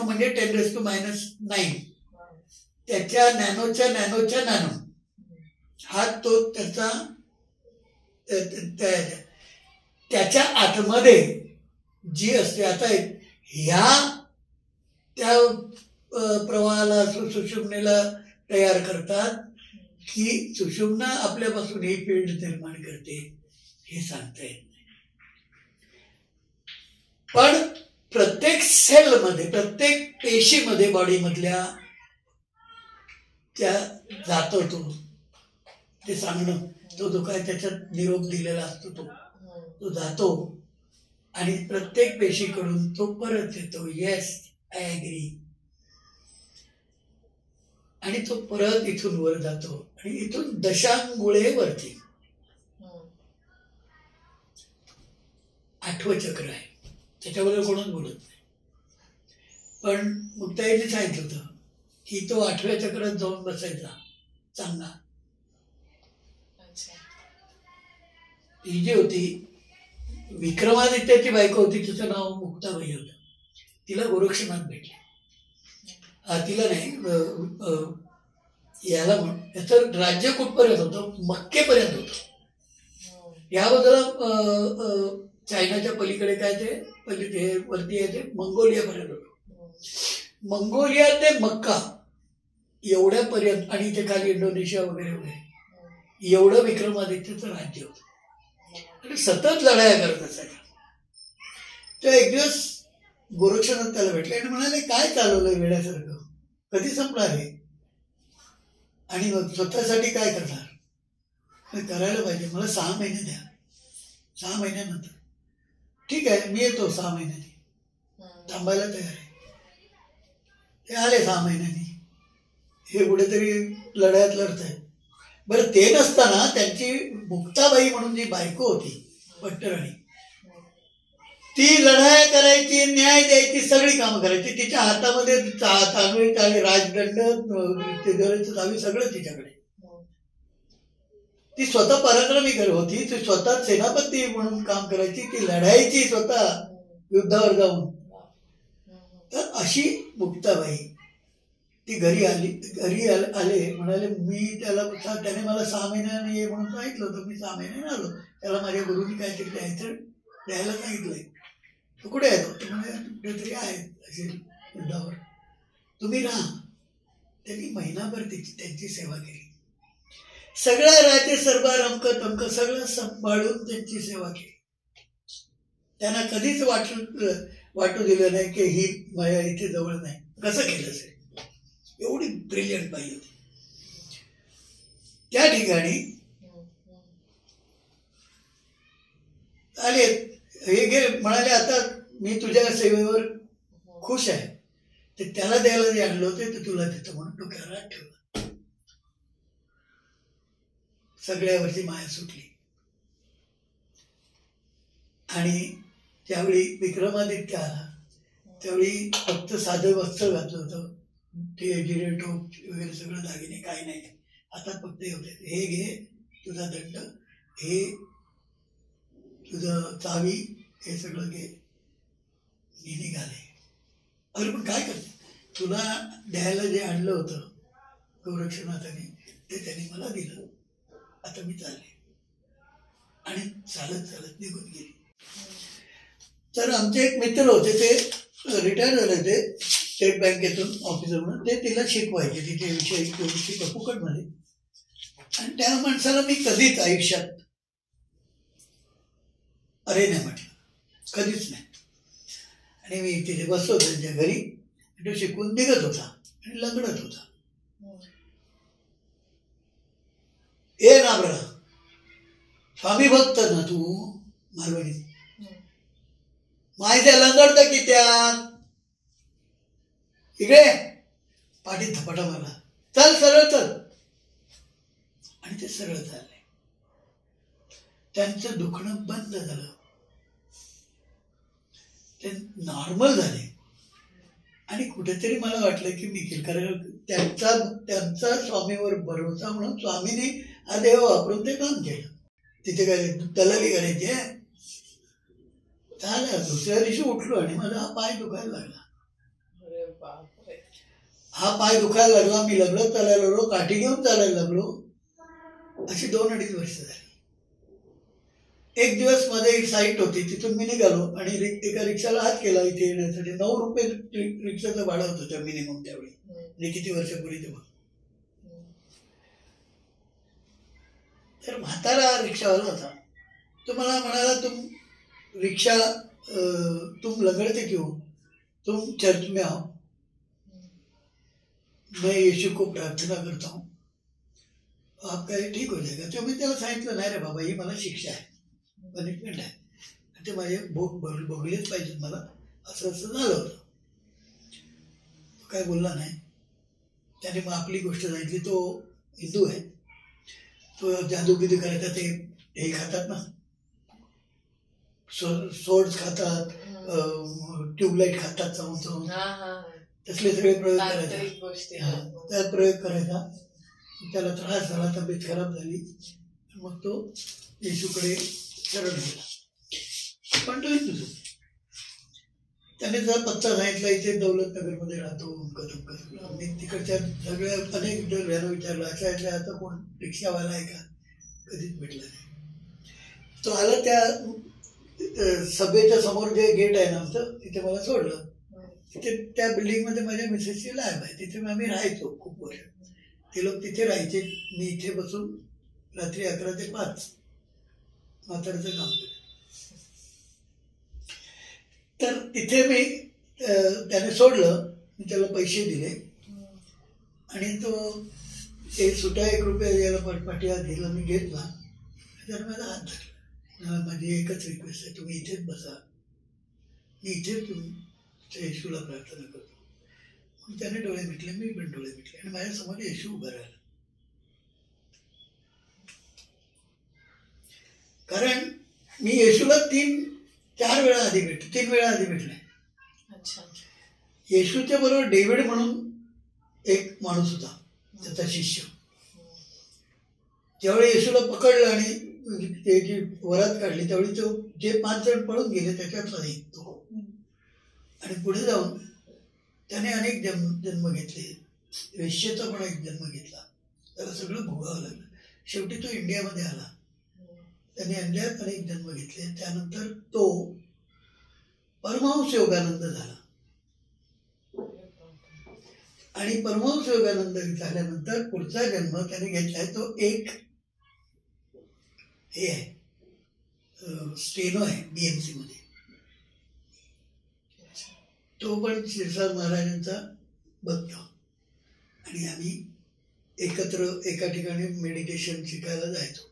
म्हणजे 10⁻⁹ त्याच्या नॅनोच्या नॅनो हा तो त्याच्या आतमध्ये जी असते. आता ह्या त्या प्रवाहाला सुषुम्नेला तयार करतात की सुषुम्ना आपल्यापासून ही फील्ड निर्माण करते हे सांगता येत नाही. पण प्रत्येक सेलमध्ये, प्रत्येक पेशीमध्ये बॉडीमधल्या त्या जातो ते सांगणं, तो काय त्याच्यात निरोप दिलेला असतो तो जातो आणि प्रत्येक पेशीकडून तो परत येतो, येस आय ॲग्री, आणि तो परत इथून वर जातो आणि इथून दशांगुळे वरती. 8वं चक्र आहे, त्याच्याबरोबर कोणच बोलत नाही. पण मुक्ताईने सांगितलं होतं की तो 8व्या चक्रात जाऊन बसायचा चांगला. ती जी होती विक्रमादित्याची बायको होती, तिचं नाव मुक्ताबाई होतं. तिला गोरक्षनाथ भेटले. तिला नाही, याला याचं राज्य कुठपर्यंत होतं, मक्केपर्यंत होतं. या बाजूला चायनाच्या पलीकडे काय ते वरती आहे ते मंगोलियापर्यंत होतं. मंगोलिया ते मक्का एवढ्यापर्यंत आणि ते खाली इंडोनेशिया वगैरे वगैरे एवढं विक्रमादित्यचं राज्य होतं. आणि सतत लढाया करत असायच्या. तर एक दिवस गोरक्षनाथ त्याला भेटले आणि म्हणाले काय चालवलंय वेड्यासारखं, कधी संपणार हे, आणि मग स्वतःसाठी काय करणार, करायला पाहिजे, मला 6 महिने द्या. 6 महिन्यानंतर ठीक आहे मी येतो, 6 महिन्यांनी थांबायला तयार आहे. ते आले 6 महिन्यांनी. हे कुठेतरी लढायात लढत आहेत. बरं ते नसताना त्यांची मुक्ताबाई म्हणून जी बायको होती भट्टराणी, ती लढाया करायची, न्याय द्यायची, सगळी कामं करायची. तिच्या हातामध्ये चांगली चांगली राजदंड चावी सगळं तिच्याकडे. ती स्वतः पराक्रमी होती, ती स्वतः सेनापती म्हणून काम करायची, ती लढायची स्वतः युद्धावर जाऊन. तर अशी मुक्ताबाई ती घरी आले म्हणाले, मी त्याने मला 6 महिन्याने ये म्हणून सांगितलं होतं. मी 6 महिन्याने आलो. त्याला माझ्या गुरुनी काहीतरी द्यायला सांगितलंय. तो कुठे आहे? तो म्हणजे कुठेतरी आहे असे युद्धावर, तुम्ही राहा. त्यांनी महिनाभर त्यांची सेवा केली. सगळं राज्य सरबार अमक तमक सगळं सांभाळून त्यांची सेवा केली. त्यांना कधीच वाटू दिलं नाही की ही माया इथे जवळ नाही. कसं केलं असेल? एवढी ब्रिलियंट बाई होती. त्या ठिकाणी आले, हे गे म्हणाले, आता मी तुझ्या सेवेवर खुश आहे. ते त्याला द्यायला जे आणलं होते ते तुला देतो म्हणून डोक्यावर हात ठेवला. सगळ्यावरची माया सुटली. आणि त्यावेळी विक्रमादित्य आला, त्यावेळी फक्त साधं वस्त्र घातलं होतं. ते जिरे टोप वगैरे सगळं दागिने काही नाही. हातात फक्त होते. हे घे तुझा दंड, हे तुझं चावी, हे सगळं घे. मी निघाले. अरे पण काय करते? तुला द्यायला जे आणलं होतं गोरक्षनाथाने ते त्यांनी मला दिलं. आता मी चालले. आणि चालत चालत निघून गेली. तर आमचे एक मित्र होते, ते रिटायर झाले होते स्टेट बँकेतून ऑफिसर म्हणून. ते तिला शिकवायचे, तिचे विषय फुकटमध्ये. आणि त्या माणसाला मी कधीच आयुष्यात अरे नाही म्हटलं, कधीच नाही. आणि मी तिथे बसलो त्यांच्या घरी. तो शिकून निघत होता आणि लंगडत होता. ए नाबरा, स्वामी भक्त ना तू? मालवणी. माहिती लंगडत की त्या इकडे पाठीत धपाटा मारला. चल सरळ चल. आणि ते सरळ चालले. त्यांचं दुखणं बंद झालं, ते नॉर्मल झाले. आणि कुठेतरी मला वाटलं की मी कारण त्यांचा स्वामीवर भरोसा म्हणून स्वामीने हा देव वापरून ते काम केलं. तिथे काय दलाली करायची आहे? झालं. दुसऱ्या दिवशी उठलो आणि माझा हा पाय दुखायला लागला. हा पाय दुखायला लागला. मी लगडत चालायला लागलो, काठी घेऊन चालायला लागलो. अशी 2-2.5 वर्ष झाली. एक दिवस मध्ये एक साईट होती, तिथून मी निघालो आणि एका रिक्षाला हात केला इथे येण्यासाठी. 9 रुपये रिक्षाचं भाडं होतं त्या मिनिमम त्यावेळी. आणि किती वर्षापूर्वी ते बघ. तर म्हातारा रिक्षावाला होता. तो मला म्हणाला, तुम लगड़ते क्यों? तुम चर्च में आओ, मैं यीशु को प्रार्थना करता हूँ, आपका ये ठीक हो जाएगा. तो मी त्याला सांगितलं, नाही रे बाबा, ही मला शिक्षा आहे, पनिशमेंट आहे. ते माझे भोग भोगलेच पाहिजेत मला. असं झालं होतं. तो काय बोलला नाही. त्याने मग आपली गोष्ट सांगितली. तो हिंदू आहे. तो जादूगिरी करायचा. ते हे खातात ना, सोड्स खातात, ट्यूबलाईट खातात, चावून तसले सगळे प्रयोग करायचा. त्यात प्रयोग करायचा. त्याला त्रास झाला, तब्येत खराब झाली. मग तो येशूकडे शरण गेला. पण तो हिंदूच. त्याने जर पत्ता सांगितला, इथे दौलतनगरमध्ये राहतो. मी तिकडच्या सगळ्या अनेक जणांना विचारलं, अशा आता कोण रिक्षावाला आहे का? कधीच भेटला नाही. तो आला. त्या सभेच्या समोर जे गेट आहे ना आमचं, तिथे मला सोडलं. तिथे त्या बिल्डिंगमध्ये माझ्या मिसेसची लॅब आहे. तिथे आम्ही राहायचो खूप वर्ष. ते लोक तिथे राहायचे. मी इथे बसून रात्री 11 ते 5 म्हाताऱ्याचं काम केलं. तर तिथे मी त्याने सोडलं. मी त्याला पैसे दिले आणि तो एक सुटा 1 रुपया याला पटपाटी हात दिला. मी घेतला. त्याने माझा हात धरला. माझी एकच रिक्वेस्ट आहे, तुम्ही इथेच बसा, मी इथेच तुमच्या येशूला प्रार्थना करतो. मग त्याने डोळे मिटले, मी पण डोळे मिटले आणि माझ्यासमोर येशू उभा राहिला. कारण मी येशूला 4 वेळा आधी 3 वेळा आधी भेटलाय. अच्छा. येशूच्या बरोबर डेव्हिड म्हणून एक माणूस होता, त्याचा शिष्य. ज्यावेळी येशूला पकडलं आणि त्याची वरात काढली त्यावेळी तो जे 5 जण पळून गेले त्याच्यातला एक तो. आणि पुढे जाऊन त्याने अनेक जन्म घेतले. वेश्येचा पण एक जन्म घेतला. त्याला सगळं भोगावं लागलं. शेवटी तो इंडियामध्ये आला. त्याने अंड्यात अनेक जन्म घेतले. त्यानंतर तो परमहंस योगानंद झाला. आणि परमहंस योगानंद झाल्यानंतर पुढचा जन्म त्याने घेतलाय तो एक हे आहे, स्टेनो आहे BMC मध्ये. तो पण शिरसाट महाराजांचा भक्त. आणि आम्ही एकत्र एका ठिकाणी मेडिटेशन शिकायला जायचो.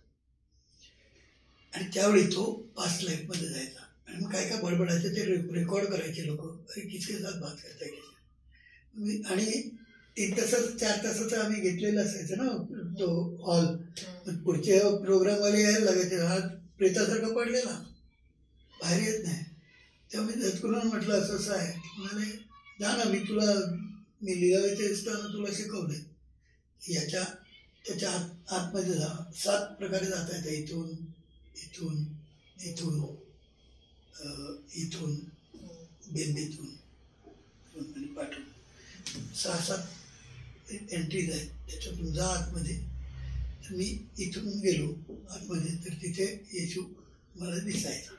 आणि त्यावेळी तो पास्ट लाईफ मध्ये जायचा आणि मग काय काय बडबडायचं ते रेकॉर्ड करायचे लोक. अरे किसके साथ बात करताय. आणि 3 तासाचं 4 तासाचं आम्ही घेतलेलं असायचं ना तो हॉल. पुढचे प्रोग्रामवाले यायला लागायचे. हा प्रेतासारखा पडलेला बाहेर येत नाही. तेव्हा मी दत्तकुरांना म्हटलं असं असं आहे. म्हणाले जा ना, मी लिगावेचे असताना तुला शिकवलंय. याच्या त्याच्या आतमध्ये जा. 7 प्रकारे जाता येतं. इथून इथून इथून इथून बेंबीतून आणि पाठवून 6-7 एंट्रीज आहेत. त्याच्यातून जा आतमध्ये. तर मी इथून गेलो आतमध्ये तर तिथे येशू मला दिसायचा.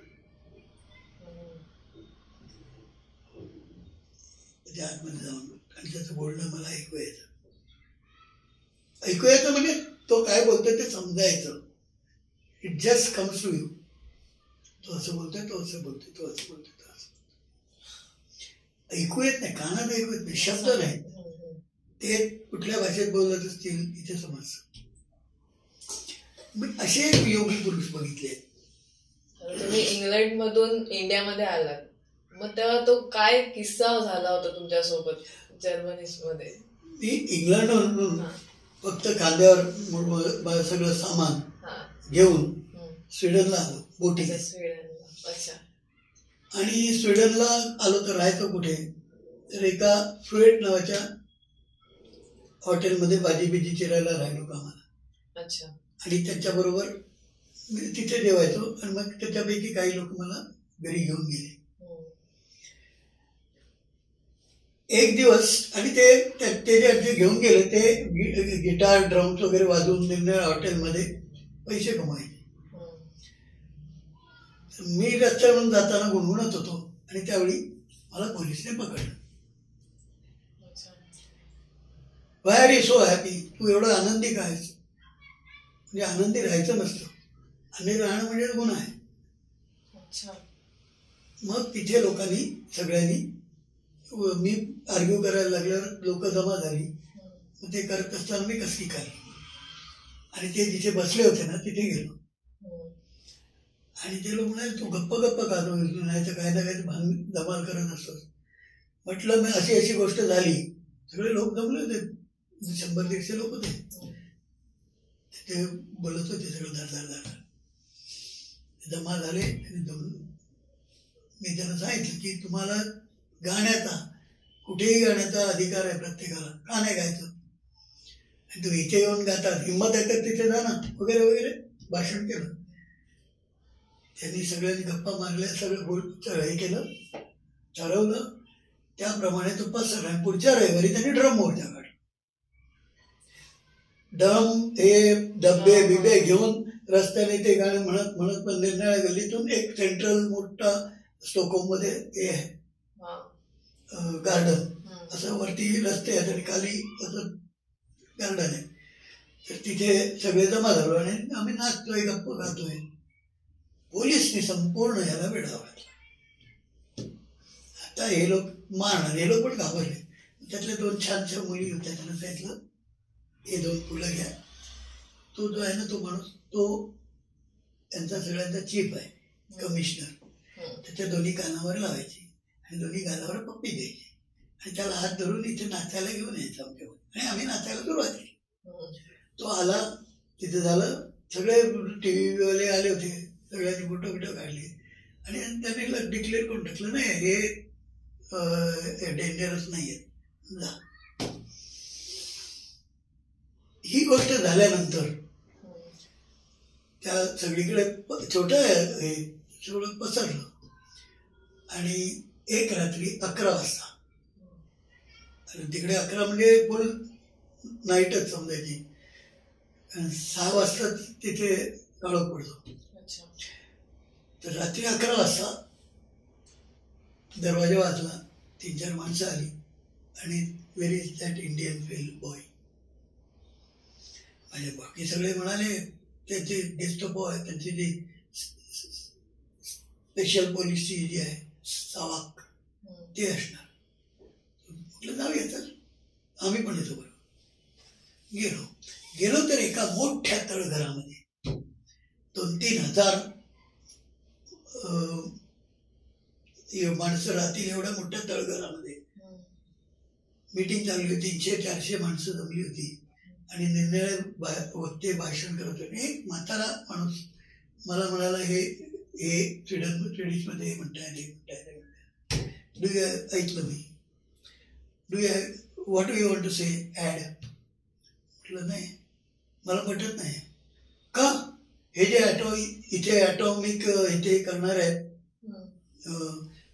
त्या आतमध्ये जाऊन आणि त्याचं बोलणं मला ऐकू यायचं म्हणजे तो काय बोलतोय ते समजायचं. It just comes to you. तो असं बोलतोय, तो असं बोलतोय, तो असं बोलतोय, तो असं. ऐकू येत नाही, कानात ऐकू येत नाही, शब्द नाही. ते कुठल्या भाषेत बोलत असतील इथे समजतं. मी असे योगी पुरुष बघितले. तुम्ही इंग्लंड मधून इंडियामध्ये आलात, मग तेव्हा तो काय किस्सा झाला होता तुमच्यासोबत जर्मनीमध्ये? मी इंग्लंडवरून फक्त खांद्यावर सगळं सामान घेऊन स्वीडनला आलो बोटीने. अच्छा. आणि स्वीडनला आलो तर राहायचं कुठे, तर एका फ्रुएट नावाच्या हॉटेलमध्ये भाजी बिजी चिरायला राहिलो कामाला. अच्छा. आणि त्यांच्याबरोबर तिथे जेवायचो. आणि मग त्याच्यापैकी काही लोक मला घरी घेऊन गेले. एक दिवस आणि ते जे घेऊन गेले ते गिटार ड्रम्स वगैरे वाजवून निरनिराळ्या हॉटेलमध्ये पैसे कमायचे. मी रस्त्यावरून जाताना गुणगुणत होतो आणि त्यावेळी मला पोलिसने पकडलं. Why are you so happy? तू एवढं आनंदी काय? म्हणजे आनंदी राहायचं नसतं. आनंदी राहणं म्हणजे गुन्हा आहे. मग तिथे लोकांनी सगळ्यांनी मी आर्ग्यू करायला लागल्यावर लोक जमा झाली. मग ते करत असताना मी कसली काढली आणि ते जिथे बसले होते ना तिथे गेलो. आणि ते लोक म्हणाले तू गप्प काढू नाही तर काही ना काही भान धमाल करत असतोस. म्हटलं मी अशी गोष्ट झाली. सगळे लोक जमले होते, 100-150 लोक होते. ते बोलत होते सगळं धडधड जमा झाले. मी त्यांना सांगितलं की तुम्हाला गाण्याचा कुठेही गाण्याचा अधिकार आहे प्रत्येकाला, का नाही गायचं? आणि तुम्ही इथे येऊन गातात, हिंमत आहे तर तिथे जा ना वगैरे वगैरे भाषण केलं. त्यांनी सगळ्यांनी गप्पा मारल्या, सगळं हे केलं, ठरवलं. त्याप्रमाणे तो पसरला. पुढच्या रविवारी त्यांनी ड्रम मोर्चा काढला. ड्रम हे डब्बे बिबे घेऊन रस्त्याने ते गाणं म्हणत म्हणत पण निरनिराळ्या गल्लीतून एक सेंट्रल मोठा स्टॉकहोममध्ये हे आहे गार्डन, असं वरती रस्ते आहेत आणि खाली असं गार्डन आहे. तर तिथे सगळे जमा झालो आणि आम्ही नाचतोय, गप्प गातोय. पोलिसने संपूर्ण याला वेढा घातला. आता हे लोक मारणार, हे लोक पण घाबरले. त्यातल्या 2 छानशा मुली होत्या. त्यांना सांगितलं हे 2 फुलं घ्या. तो जो आहे ना तो माणूस तो त्यांचा सगळ्यांचा चीफ आहे, कमिशनर. त्याच्या दोन्ही कानावर लावायची आणि दोन्ही गालावर पप्पी द्यायची आणि त्याला हात धरून इथे नाचायला घेऊन यायचं आमच्यावर आणि आम्ही नाचायला सुरुवात केली. तो आला, तिथे झालं. सगळे TV वाले आले होते, सगळ्यांनी फोटो काढले आणि त्यांनी डिक्लेअर करून टाकलं नाही हे डेंजरस नाही आहे. ही गोष्ट झाल्यानंतर त्या सगळीकडे छोटं हे सगळं पसरलं आणि एक रात्री 11 वाजता, आणि तिकडे 11 म्हणजे फुल नाईटच समजायची, 6 वाजता तिथे काळोख पडतो. तर रात्री 11 वाजता दरवाजा वाजला, 3-4 माणसं आली आणि where is that Indian boy. म्हणजे बाकी सगळे म्हणाले त्यांची गेस्टोपो आहे, त्यांची जी स्पेशल पोलीसची जी आहे सावाक ते असणार. म्हटलं जाऊया तर आम्ही पण येतो. बरोबर गेलो तर एका मोठ्या तळघरामध्ये 2-3 हजार माणसं राहतील एवढ्या मोठ्या तळघरामध्ये मीटिंग चालली होती. 300-400 माणसं जमली होती आणि निर्णय वक्ते भाषण करत होते. एक म्हातारा माणूस मला म्हणाला, हे स्वीडिशमध्ये म्हणताय डू यू ऐकलं मी, do you what do you want to say add. म्हटलं नाही, मला पटत नाही. का? हे जे इथे ॲटॉमिक इथे करणार आहेत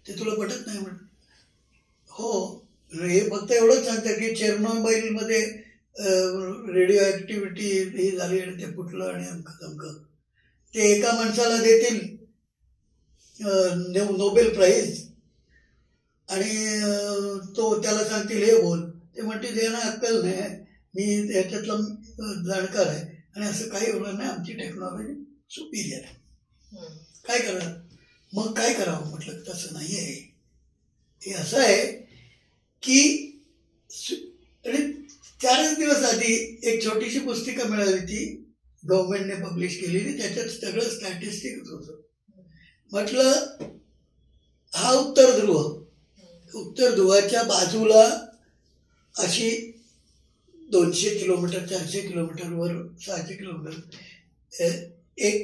ते तुला पटत नाही. म्हण हो, हे फक्त एवढंच सांगतात की चेर्नोबाईलमध्ये रेडिओ ॲक्टिव्हिटी ही झाली आणि ते फुटलं आणि अमकं ते एका माणसाला देतील नोबेल प्राईज आणि तो त्याला सांगतील हे बोल, ते म्हणतील यांना अक्कल नाही, मी याच्यातला जाणकार आहे आणि असं काही होणार नाही, आमची टेक्नॉलॉजी सुपिरियर आहे. काय करणार? मग काय करावं? म्हटलं तसं नाही आहे. हे असं आहे की 4 दिवस आधी एक छोटीशी पुस्तिका मिळाली, ती गव्हर्नमेंटने पब्लिश केलेली, त्याच्यात सगळं स्टॅटिस्टिक्स होतं. म्हटलं हा उत्तर ध्रुवाच्या बाजूला अशी 200 किलोमीटर 400 किलोमीटरवर 600 किलोमीटर एक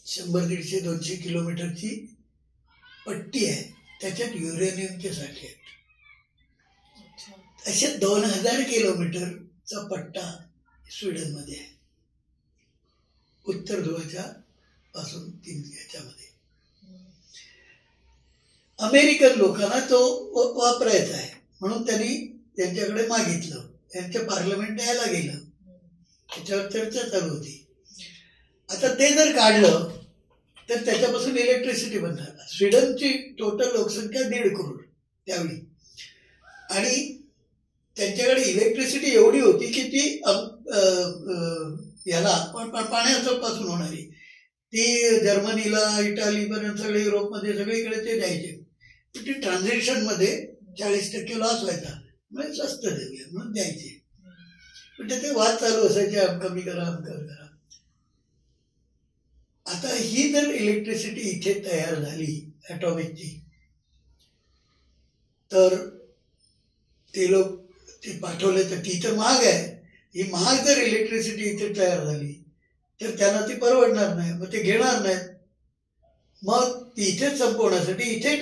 100-150-200 किलोमीटरची पट्टी आहे, त्याच्यात युरेनियमचे साठे आहेत. अशा 2000 किलोमीटरचा पट्टा स्वीडनमध्ये आहे, उत्तर ध्रुवाच्या पासून 3 याच्यामध्ये. अमेरिकन लोकांना तो वापरायचा आहे म्हणून त्यांनी त्यांच्याकडे मागितलं, त्यांच्या पार्लमेंट यायला गेलं, त्याच्यावर चर्चा चालू होती. आता ते जर काढलं तर त्याच्यापासून इलेक्ट्रिसिटी बनणार. स्वीडनची टोटल लोकसंख्या 1.5 करोड त्यावेळी, आणि त्यांच्याकडे इलेक्ट्रिसिटी एवढी होती की ती याला पाण्यापासून होणारी ती जर्मनीला, इटालीपर्यंत सगळे युरोपमध्ये सगळीकडे ते द्यायचे. ती ट्रान्झॅक्शनमध्ये 40% लॉस व्हायचा, म्हणजे स्वस्त देऊया म्हणून द्यायचे. पण ते वाद चालू असायचे, कमी करा करा. आता ही जर इलेक्ट्रिसिटी इथे तयार झाली ॲटॉमिकची, तर ते लोक ते पाठवले तर ती तर महाग आहे. ही महाग जर इलेक्ट्रिसिटी इथे तयार झाली तर त्यांना ती परवडणार नाही, मग ते घेणार नाहीत. मग ती इथेच संपवण्यासाठी इथे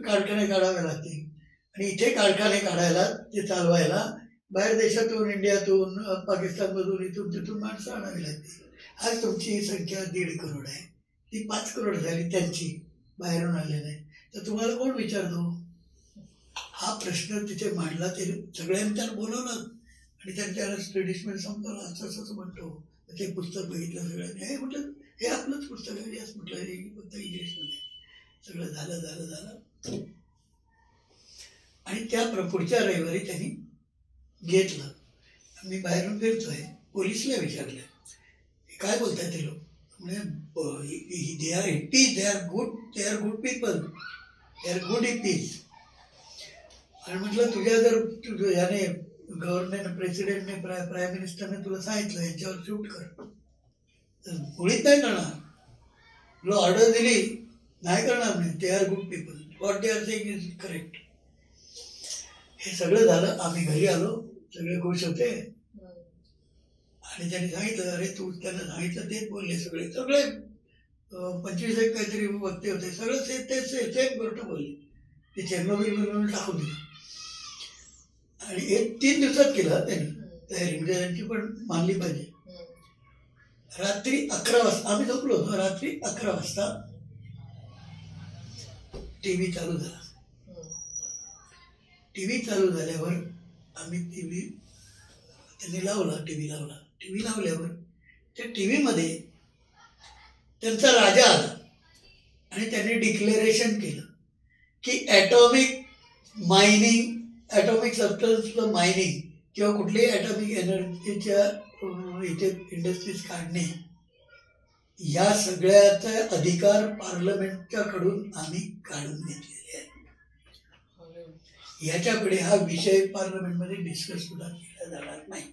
कारखाने काढावे लागतील, आणि इथे कारखाने काढायला ते चालवायला बाहेर देशातून, इंडियातून, पाकिस्तानमधून, इथून तिथून माणसं आणावी लागतील. आज तुमची संख्या 1.5 करोड आहे, ती 5 करोड झाली त्यांची बाहेरून आलेली आहे, तर तुम्हाला कोण विचारतो? हा प्रश्न तिथे मांडला. ते सगळ्यांनी त्याला बोलवलं आणि त्यांच्या स्टडीजमध्ये संपवलं. असं म्हणतो. ते पुस्तक बघितलं सगळ्यांनी, हे म्हटलं हे आपलंच पुस्तक आहे, असं म्हटलं फक्त इंग्लिशमध्ये. सगळं झालं आणि त्या पुढच्या रविवारी त्यांनी घेतलं. मी बाहेरून फिरतोय, पोलिसला विचारलं काय बोलताय ते लोक. म्हणजे they are hippies, they are good people, they are good hippies. आणि म्हटलं तुझ्या जर याने गव्हर्नमेंट, प्रेसिडेंटने, प्राईम मिनिस्टरने तुला सांगितलं याच्यावर शूट कर, तर मुळीच नाही करणार. तुला ऑर्डर दिली नाही करणार नाही. They are good people, what they are saying is correct. हे सगळं झालं. आम्ही घरी आलो, सगळे खुश होते. आणि त्यांनी सांगितलं, अरे तू त्यांना सांगितलं तेच बोलले सगळे 25 एक काहीतरी वक्ते होते, सगळं ते सेम गोष्ट बोलली. ते चेरनोबिल म्हणून टाकून दिलं आणि हे 3 दिवसात केलं त्यांनी तयारी, म्हणजे त्यांची पण मानली पाहिजे. रात्री 11 वाजता आम्ही झोपलो होतो. रात्री 11 वाजता टीव्ही चालू झाला. टीव्ही चालू झाल्यावर आम्ही त्यांनी लावला. टीव्ही लावल्यावर त्या टीव्हीमध्ये त्यांचा राजा आला आणि त्यांनी डिक्लेरेशन केलं की ॲटॉमिक सबस्टन्सचं मायनिंग किंवा कुठलीही ॲटॉमिक एनर्जीच्या इथे इंडस्ट्रीज काढणे या सगळ्याचा अधिकार पार्लमेंटच्या कडून आम्ही काढून घेतलेले आहेत. याच्याकडे हा विषय पार्लमेंटमध्ये डिस्कस सुद्धा केला जाणार नाही.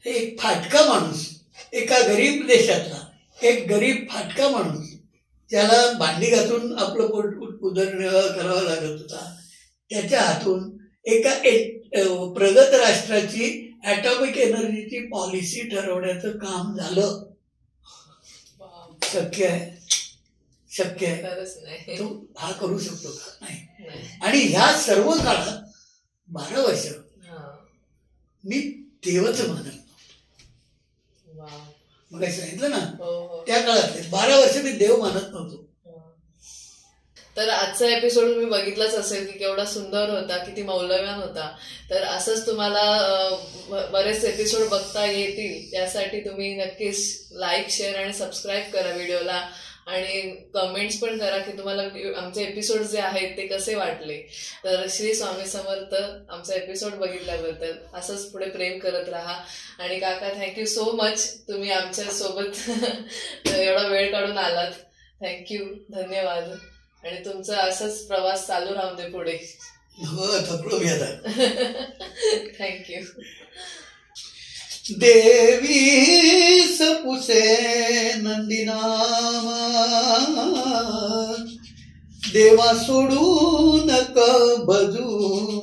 एक फाटका माणूस, एका गरीब देशातला एक गरीब फाटका माणूस, त्याला भांडी घासून आपलं पोट उदरनिर्वाह करावा लागत होता, त्याच्या हातून एका प्रगत राष्ट्राची ॲटॉमिक एनर्जीची पॉलिसी ठरवण्याचं काम झालं. शक्य आहे? तो हा करू शकतो का? नाही. आणि ह्या सर्व काळात 12 वर्ष मी देवच मानत नव्हतो. मग सांगितलं ना, त्या काळात 12 वर्ष मी देव मानत नव्हतो. तर आजचा एपिसोड तुम्ही बघितलाच असेल की केवढा सुंदर होता, किती मौल्यवान होता. तर असंच तुम्हाला बरेच एपिसोड बघता येतील यासाठी तुम्ही नक्कीच लाईक, शेअर आणि सबस्क्राईब करा व्हिडिओला आणि कमेंट्स पण करा की तुम्हाला आमचे एपिसोड जे आहेत ते कसे वाटले. तर श्री स्वामी समर्थ आमचा एपिसोड बघितल्याबद्दल असंच पुढे प्रेम करत राहा. आणि काका, थँक्यू सो मच, तुम्ही आमच्या सोबत एवढा वेळ काढून आलात. थँक्यू, धन्यवाद. आणि तुमचा असाच प्रवास चालू राहू दे पुढे. हो, थकलो मी आता. थँक्यू. देवी सपुसे नंदिनामा, देवा सोडू नका भजू